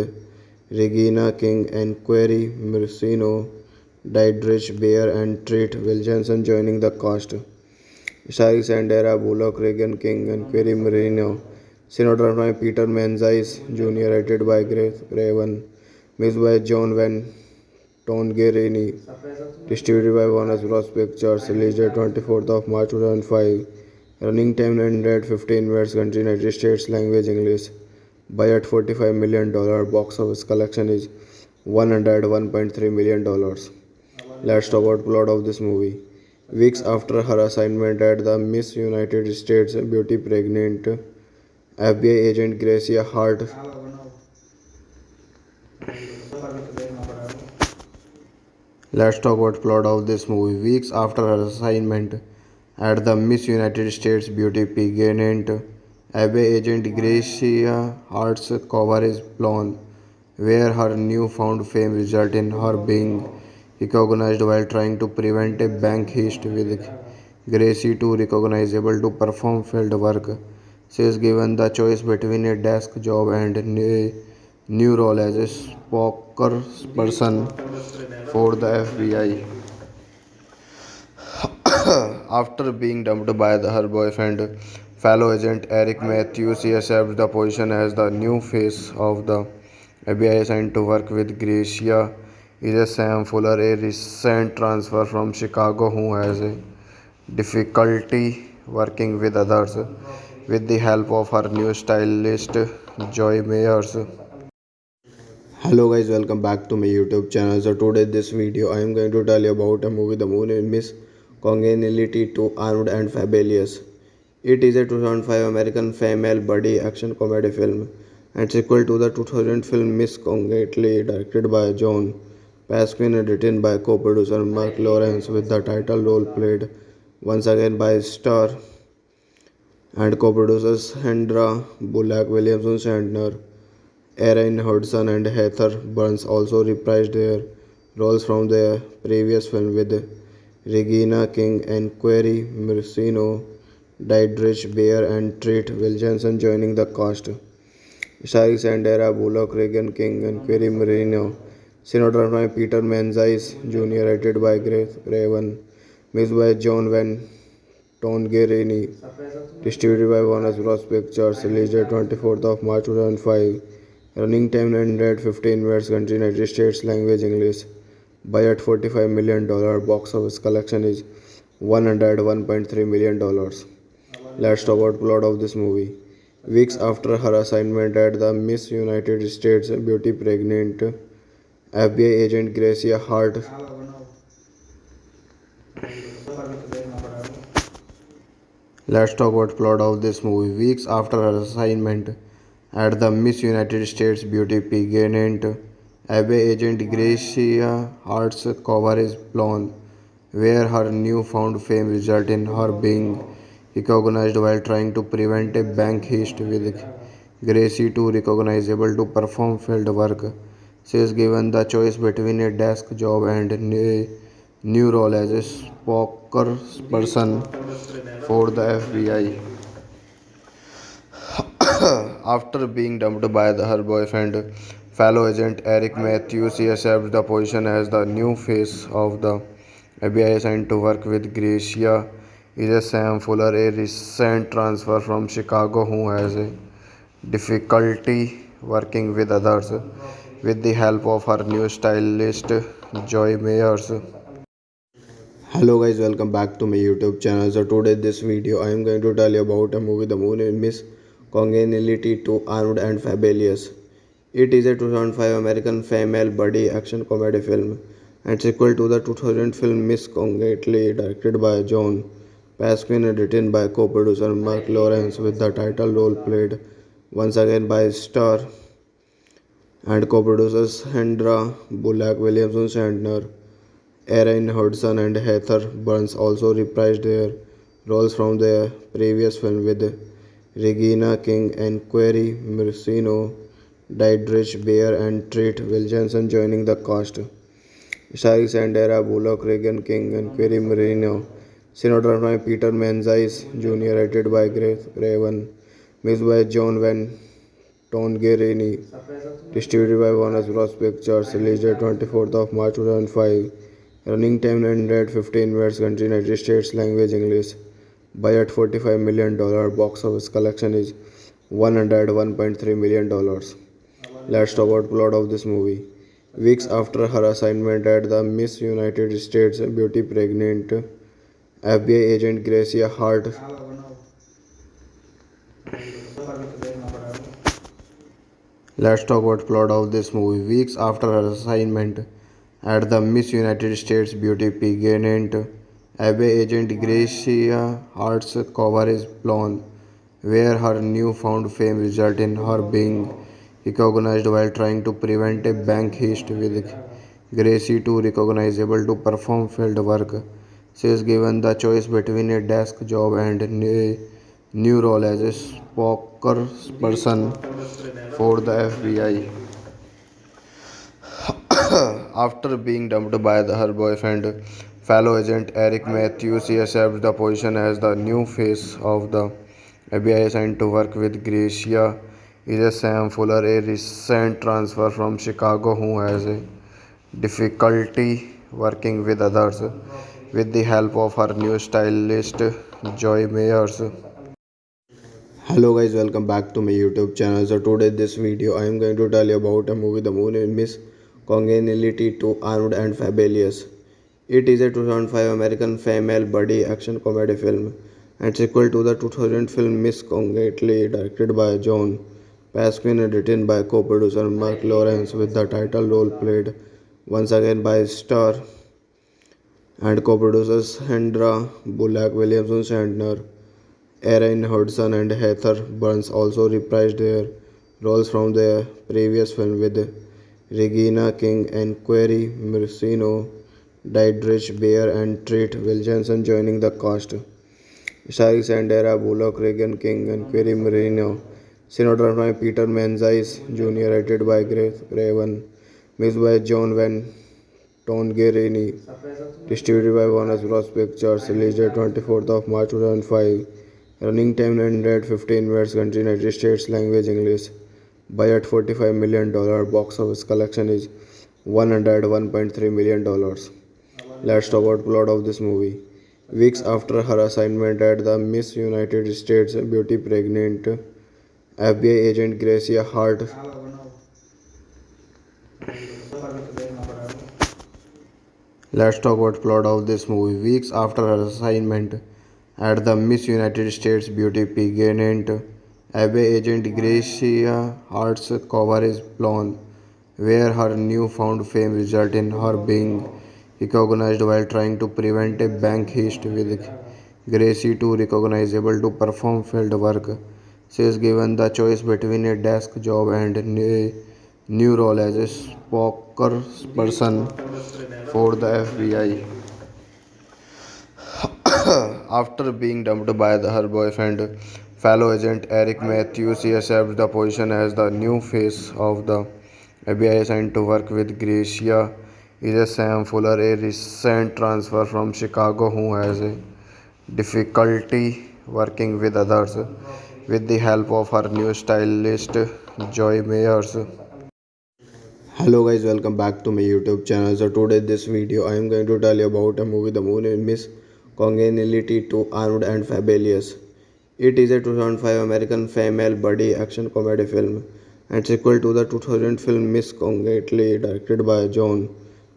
Regina King and Query Marcino, Dietrich Bader and Treat Williamson joining the cast. Starring Sandra Bullock, Regan King and Query Marino. Cinematography by Peter Menzies Jr. Edited by Grace Craven. Mixed by John Van Tongerini. Distributed by Warner Bros. Pictures. Released on 24th of March 2005. Running time 915 minutes. Country United States. Language English. Budget $45 million. Box office collection is $101.3 million. Let's talk about plot of this movie. Weeks after her assignment at the Miss United States Beauty pregnant, FBI agent Gracia Hart. Let's talk about plot of this movie. Weeks after her assignment at the Miss United States Beauty pageant, FBI agent Gracia Hart's cover is blown, where her newfound fame resulted in her being recognized while trying to prevent a bank heist. With Gracie too recognizable to perform field work, she is given the choice between a desk job and a new role as a spokesperson for the FBI. After being dumped by her boyfriend, fellow agent Eric Matthews, she accepts the position as the new face of the FBI assigned to work with Gracia. Is a Sam Fuller, a recent transfer from Chicago who has a difficulty working with others. With the help of her new stylist, Joy Mayers. Hello guys, welcome back to my YouTube channel. So today this video I am going to tell you about a movie The Moon in Miss Congeniality to Armed and Fabulous. It is a 2005 American female buddy action comedy film and sequel to the 2000 film Miss Congeniality directed by John Pasquin and written by co-producer Mark Lawrence with the title role played once again by star and co-producers Sandra Bullock, Williamson Shatner, Erin Hudson and Heather Burns also reprised their roles from their previous film with Regina King and Query Marcino, Dietrich Bader and Treat Williamson joining the cast. Starring Sandra Bullock, Regan King and Query Marino. Cinematography by Peter Menzies Jr. Edited by Grace Craven. Mixed by John Van Tongerini. Distributed by Warner Bros. Pictures. Released on 24th of March 2005. Running time 915 minutes. Country United States. Language English. Budget $45 million. Box office collection is $101.3 million. Let's talk about plot of this movie. Weeks after her assignment at the Miss United States Beauty pregnant, FBI agent Gracia Hart. Let's talk about plot of this movie. Weeks after her assignment at the Miss United States Beauty pageant, FBI agent Gracia Hart's cover is blown, where her newfound fame resulted in her being recognized while trying to prevent a bank heist, with Gracie too recognizable to perform field work. She is given the choice between a desk job and a new role as a spokesperson for the FBI. After being dumped by her boyfriend, fellow agent Eric Matthews, she accepts the position as the new face of the FBI assigned to work with Gracia. Is a Sam Fuller, a recent transfer from Chicago who has a difficulty working with others. With the help of her new stylist, Joy Mayers. Hello guys, welcome back to my YouTube channel. So today this video I am going to tell you about a movie. The movie Miss Congeniality to Armed and Fabulous. It is a 2005 American female buddy action comedy film and sequel to the 2000 film Miss Congeniality, directed by John Pasquin and written by co-producer Mark Lawrence, with the title role played once again by star and co-producers Hendra Bullock, Williamson Shatner, Erin Hudson and Heather Burns also reprised their roles from their previous film, with Regina King and Query Marcino, Diedrich Bader and Treat Williamson joining the cast. Starring Sandra Bullock, Regan King and Query Marino. Cinematography by Peter Menzies Jr., rated by Grace Craven. Mixed by John Van Tongerini. Distributed by Warner Bros. Pictures. Released on 24th of March 2005. Running time 115 minutes. Country United States. Language English. Budget $45 million. Box office collection is $101.3 million. Let's talk about plot of this movie. Weeks after her assignment at the Miss United States Beauty pregnant, FBI agent Gracia Hart Let's talk about plot of this movie. Weeks after her assignment at the Miss United States Beauty pageant, FBI agent Gracia Hart's cover is blown, where her newfound fame resulted in her being recognized while trying to prevent a bank heist, with Gracie too recognizable to perform field work. She is given the choice between a desk job and a new role as a spokesperson for the FBI. After being dumped by her boyfriend, fellow agent Eric Matthews, she accepts the position as the new face of the FBI assigned to work with Gracia. Is a Sam Fuller, a recent transfer from Chicago who has a difficulty working with others. With the help of her new stylist, Joy Mayers. Hello guys, welcome back to my YouTube channel. So today this video I am going to tell you about a movie. The movie Miss Congeniality to Armed and Fabulous. It is a 2005 American female buddy action comedy film and sequel to the 2000 film Miss Congeniality, directed by John Pasquin and written by co-producer Mark Lawrence, with the title role played once again by star and co-producers Hendra Bullock, Williamson Shatner, Erin Hudson and Heather Burns also reprised their roles from their previous film, with Regina King and Query Marcino, Diedrich Bader and Treat Williamson joining the cast. Starring Sandra Bullock, Regan King and Query Marino. Cinematography by Peter Menzies Jr., rated by Grace Craven. Mixed by John Van Tongerini. Distributed by Warner Bros. Pictures. Released on 24th of March 2005. Running time 115 minutes. Country United States. Language English. Budget $45 million. Box office collection is $101.3 million. Let's talk about plot of this movie. Weeks after her assignment at the Miss United States Beauty pregnant, FBI agent Gracia Hart Let's talk about plot of this movie. Weeks after her assignment at the Miss United States Beauty pageant, FBI agent Gracia Hart's cover is blown, where her newfound fame resulted in her being recognized while trying to prevent a bank heist, with Gracie too recognizable to perform field work. She is given the choice between a desk job and a new role as a spokesperson for the FBI after being dumped by her boyfriend. Fellow agent Eric Matthews he accepts the position as the new face of the FBI sent to work with Gracia is a Sam Fuller, a recent transfer from Chicago who has a difficulty working with others with the help of her new stylist Joy Mayers. Hello guys, welcome back to my YouTube channel. So today this video I am going to tell you about a movie The Moon in Miss Congeniality to Armed and Fabulous. It is a 2005 American female buddy action comedy film and sequel to the 2000 film Miss Congeniality directed by John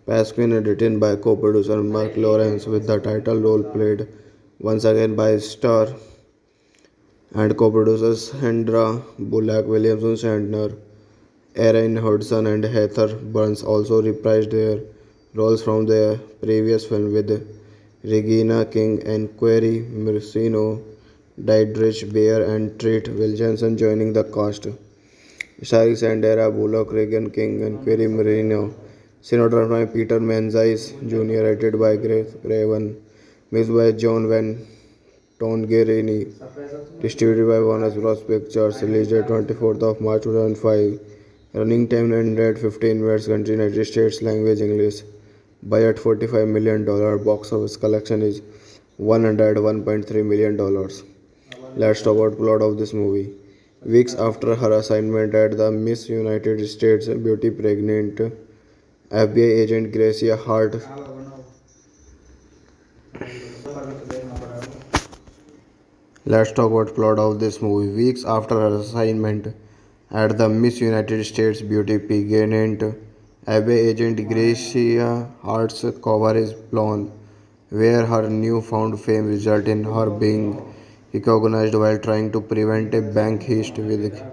Pasquin and written by co-producer Mark Lawrence with the title role played once again by star and co-producers Sandra Bullock, Williamson Shatner, Erin Hudson and Heather Burns also reprised their roles from their previous film with Regina King and Query Marcino, Diedrich Bader and Treat Williamson joining the cast. Starring Sandra Bullock, Regan King and Query Marino. Cinematography by Peter Menzies Jr. Edited by Grace Craven. Mixed by John Van Tongerini. Distributed by Warner Bros. Pictures. Released on 24th of March 2005. Running time 915 minutes. Country United States. Language English. Budget $45 million. Box office collection is $101.3 million. Let's talk about plot of this movie. Weeks after her assignment at the Miss United States Beauty pregnant FBI agent Gracia Hart Let's talk about plot of this movie. Weeks after her assignment at the Miss United States Beauty pageant, FBI agent Gracia Hart's cover is blown, where her newfound fame resulted in her being recognized while trying to prevent a bank heist with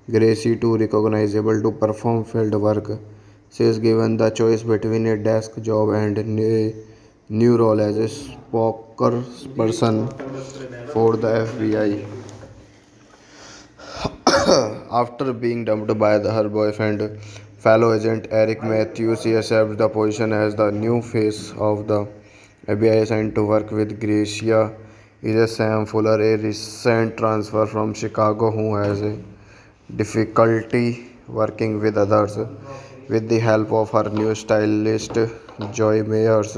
Gracie too recognizable to perform field work. She is given the choice between a desk job and a new role as a spokesperson for the FBI. After being dumped by her boyfriend, fellow agent Eric Matthews, she accepts the position as the new face of the FBI sent to work with Gracia is a Sam Fuller, a recent transfer from Chicago who has a difficulty working with others with the help of her new stylist Joy Mayers.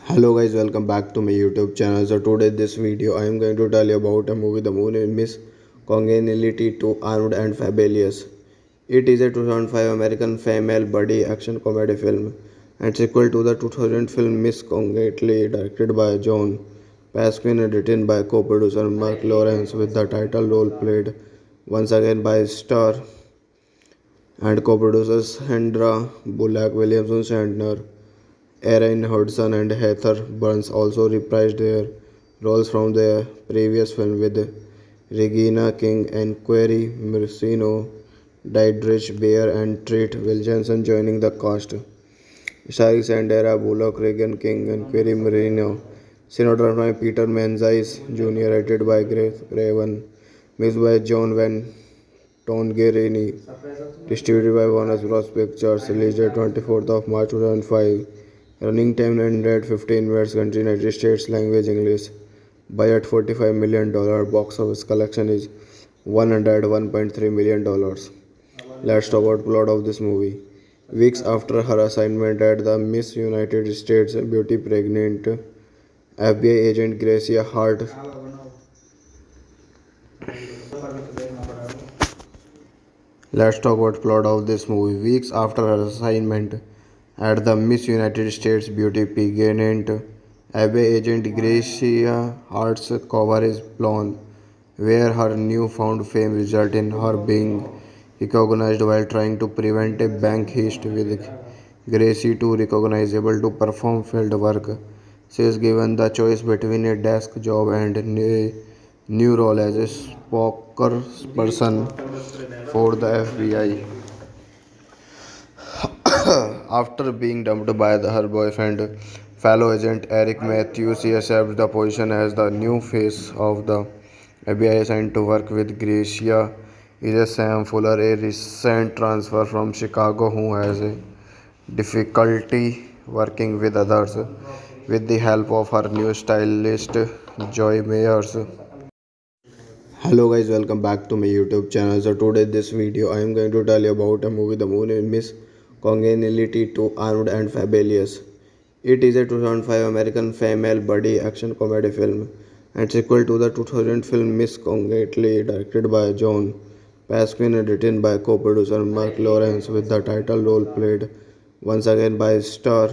Hello guys, welcome back to my YouTube channel. So today this video I am going to tell you about a movie The Moon in Miss Congeniality to Armed and Fabulous. It is a 2005 American female buddy action comedy film and sequel to the 2000 film Miss Congeniality directed by John Pasquin and written by co-producer Mark Lawrence with the title role played once again by star and co-producers Sandra Bullock, Williamson Shatner, Erin Hudson and Heather Burns also reprised their roles from their previous film with Regina King and Query Marcino, Diedrich Bader and Treat Williamson joining the cast. Starring Sandra Bullock, Regan King and Query Marino. Cinematography by Peter Menzies Jr. Edited by Grace Craven. Mixed by John Van Tongerini. Distributed by Warner Bros. Pictures. Released on 24th of March 2005. Running time 915 minutes. Country United States. Language English. Budget $45 million. Box office collection is $101.3 million. Let's talk about plot of this movie. Weeks after her assignment at the Miss United States Beauty pregnant, FBI agent Gracia Hart Let's talk about plot of this movie. Weeks after her assignment at the Miss United States Beauty pageant, FBI agent Gracia Hart's cover is blown, where her newfound fame resulted in her being recognized while trying to prevent a bank heist with Gracie too recognizable to perform field work. She is given the choice between a desk job and a new role as a spokesperson for the FBI. After being dumped by her boyfriend, fellow agent Eric Matthews, she accepts the position as the new face of the FBI sent to work with Gracia is Sam Fuller, a recent transfer from Chicago who has a difficulty working with others. With the help of her new stylist, Joy Mayers. Hello guys, welcome back to my YouTube channel. So today this video I am going to tell you about a movie The Moon in Miss Congeniality to Armed and Fabulous. It is a 2005 American female buddy action comedy film and sequel to the 2000 film Miss Congeniality directed by John Pasquin and written by co-producer Mark Lawrence with the title role played once again by star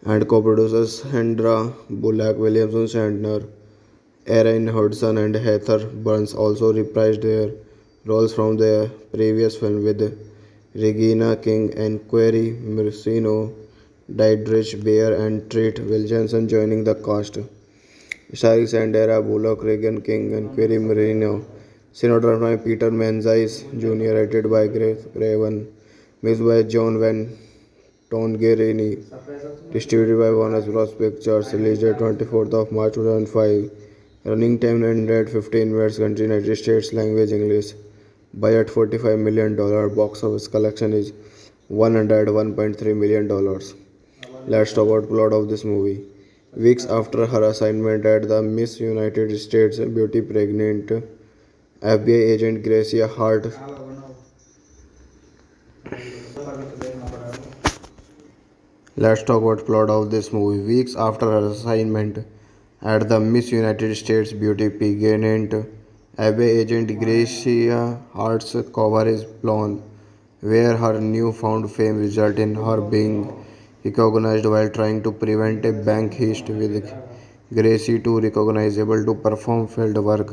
and co-producers Sandra Bullock, Williamson Shatner, Erin Hudson and Heather Burns also reprised their roles from their previous film with Regina King and Query Marcino, Diedrich Bader and Treat Williamson joining the cast. Starring Sandra Bullock, Regan King and Query Marino. Cinematography by Peter Menzies Jr. Edited by Grace Craven. Mixed by John Van Tongerini. Distributed by Warner Bros. Pictures. Released on 24th of March 2005. Running time 915 minutes. Country United States. Language English. Budget $45 million. Box office collection is $101.3 million. Let's talk about plot of this movie. Weeks after her assignment at the Miss United States Beauty pregnant FBI agent Gracia Hart Let's talk about plot of this movie. Weeks after her assignment at the Miss United States Beauty pageant, FBI agent Gracia Hart's cover is blown, where her newfound fame resulted in her being recognized while trying to prevent a bank heist with Gracie too recognizable to perform field work.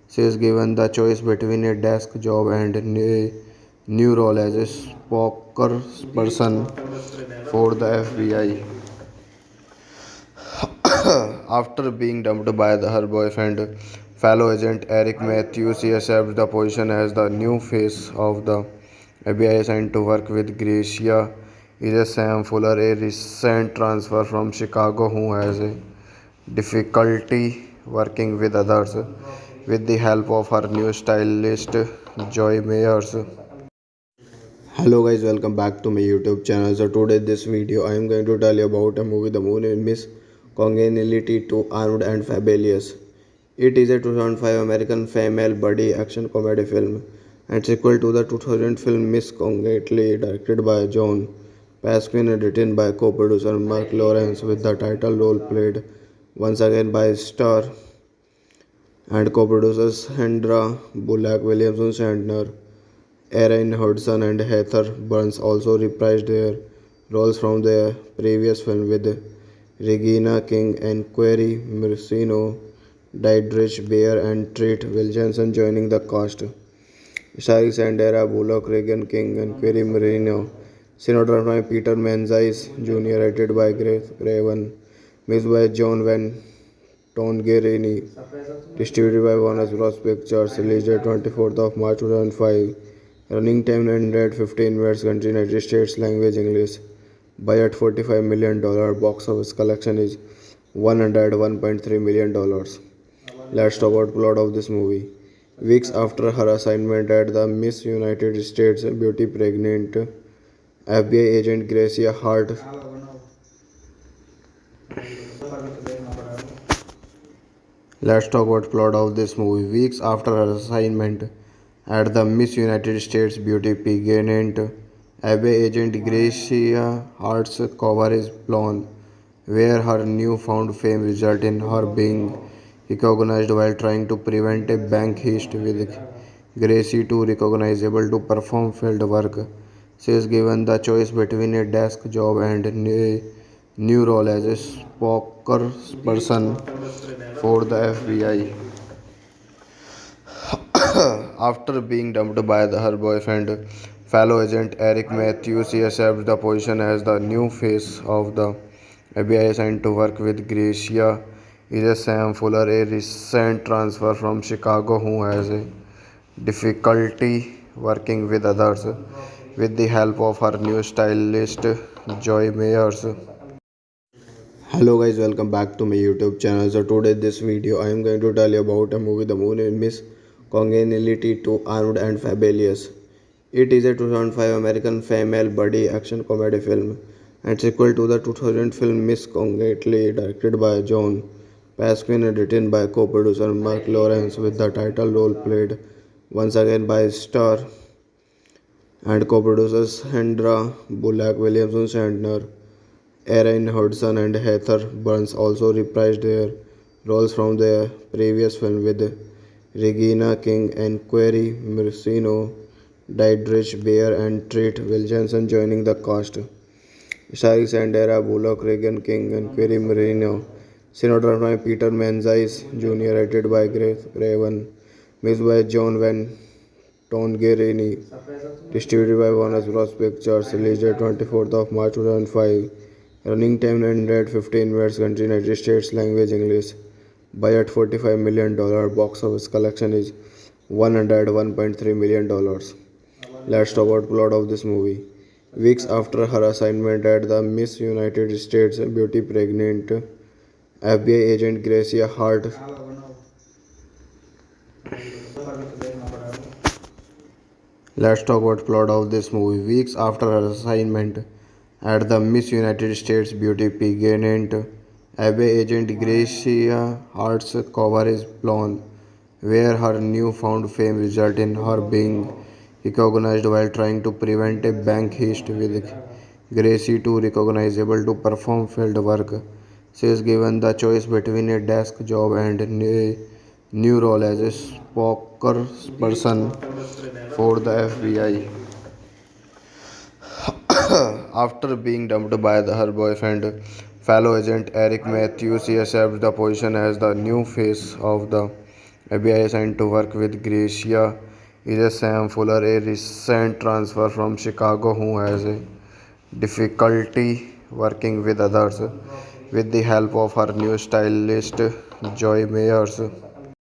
She is given the choice between a desk job and a new role as a spokesperson for the FBI. After being dumped by her boyfriend, fellow agent Eric Matthews, she accepts the position as the new face of the FBI assigned to work with Gracia. Is Sam Fuller, a recent transfer from Chicago who has a difficulty working with others. With the help of her new stylist, Joy Mayers. Hello guys, welcome back to my YouTube channel. So today this video I am going to tell you about a movie The Moon in Miss Congeniality to Armed and Fabulous. It is a 2005 American female buddy action comedy film and sequel to the 2000 film Miss Congeniality directed by John Pasquin and written by co-producer Mark Lawrence with the title role played once again by star and co-producers Sandra Bullock, Williamson Shatner, Erin Hudson and Heather Burns also reprised their roles from their previous film with Regina King and Query Marcino, Diedrich Bader and Treat Williamson joining the cast. Starring Sandra Bullock, Regan King and Query Marino. Cinematography by Peter Menzies Jr. Edited by Grace Craven. Mixed by John Van Tongerini. Distributed by Warner Bros. Pictures. Released on 24th of March 2005. Running time 915 minutes. Country United States. Language English. Budget $45 million. Box office collection is $101.3 million. Let's talk about plot of this movie. Weeks after her assignment at the Miss United States Beauty pregnant FBI agent Gracia Hart Let's talk about plot of this movie. Weeks after her assignment at the Miss United States Beauty pageant, FBI agent Gracia Hart's cover is blown, where her newfound fame resulted in her being recognized while trying to prevent a bank heist with Gracie too recognizable to perform field work. She is given the choice between a desk job and a new role as a spokesperson for the FBI. After being dumped by her boyfriend, fellow agent Eric Matthews, she accepts the position as the new face of the FBI assigned to work with Gracia. Is Sam Fuller, a recent transfer from Chicago who has a difficulty working with others. With the help of her new stylist, Joy Mayers. Hello guys, welcome back to my YouTube channel. So today this video I am going to tell you about a movie The Moon in Miss congeniality to Armed and Fabulous. It is a 2005 American female buddy action comedy film and sequel to the 2000 film Miss Congeniality, directed by John Pasquin and written by co-producer Mark Lawrence, with the title role played once again by star and co-producers Sandra Bullock, Williamson Shatner, Erin Hudson, and Heather Burns also reprised their roles from their previous film, with Regina King and Query Marcino, Diedrich Bader, and Treat Williamson joining the cast. Starring Sandra Bullock, Regan King, and Query Marino. Cinematographed by Peter Menzies Jr., edited by Grace Craven, mixed by John Van Tongerini, distributed by Warner Bros. Pictures, released at 24th of March 2005. Running time 115 minutes, country United States, language English. Budget $45 million, box office collection is $101.3 million. Let's talk about plot of this movie. Weeks after her assignment at the Miss United States Beauty pregnant FBI agent Gracia Hart. Let's talk about plot of this movie. Weeks after her assignment at the Miss United States Beauty pageant, FBI agent Gracia Hart's cover is blown, where her newfound fame resulted in her being recognized while trying to prevent a bank heist, with Gracie too recognizable to perform field work. She is given the choice between a desk job and a new role as a spokesperson for the FBI. After being dumped by her boyfriend, fellow agent Eric Matthews, she accepts the position as the new face of the FBI, assigned to work with Gracia is a Sam Fuller, a recent transfer from Chicago who has a difficulty working with others. With the help of her new stylist, Joy Mayers,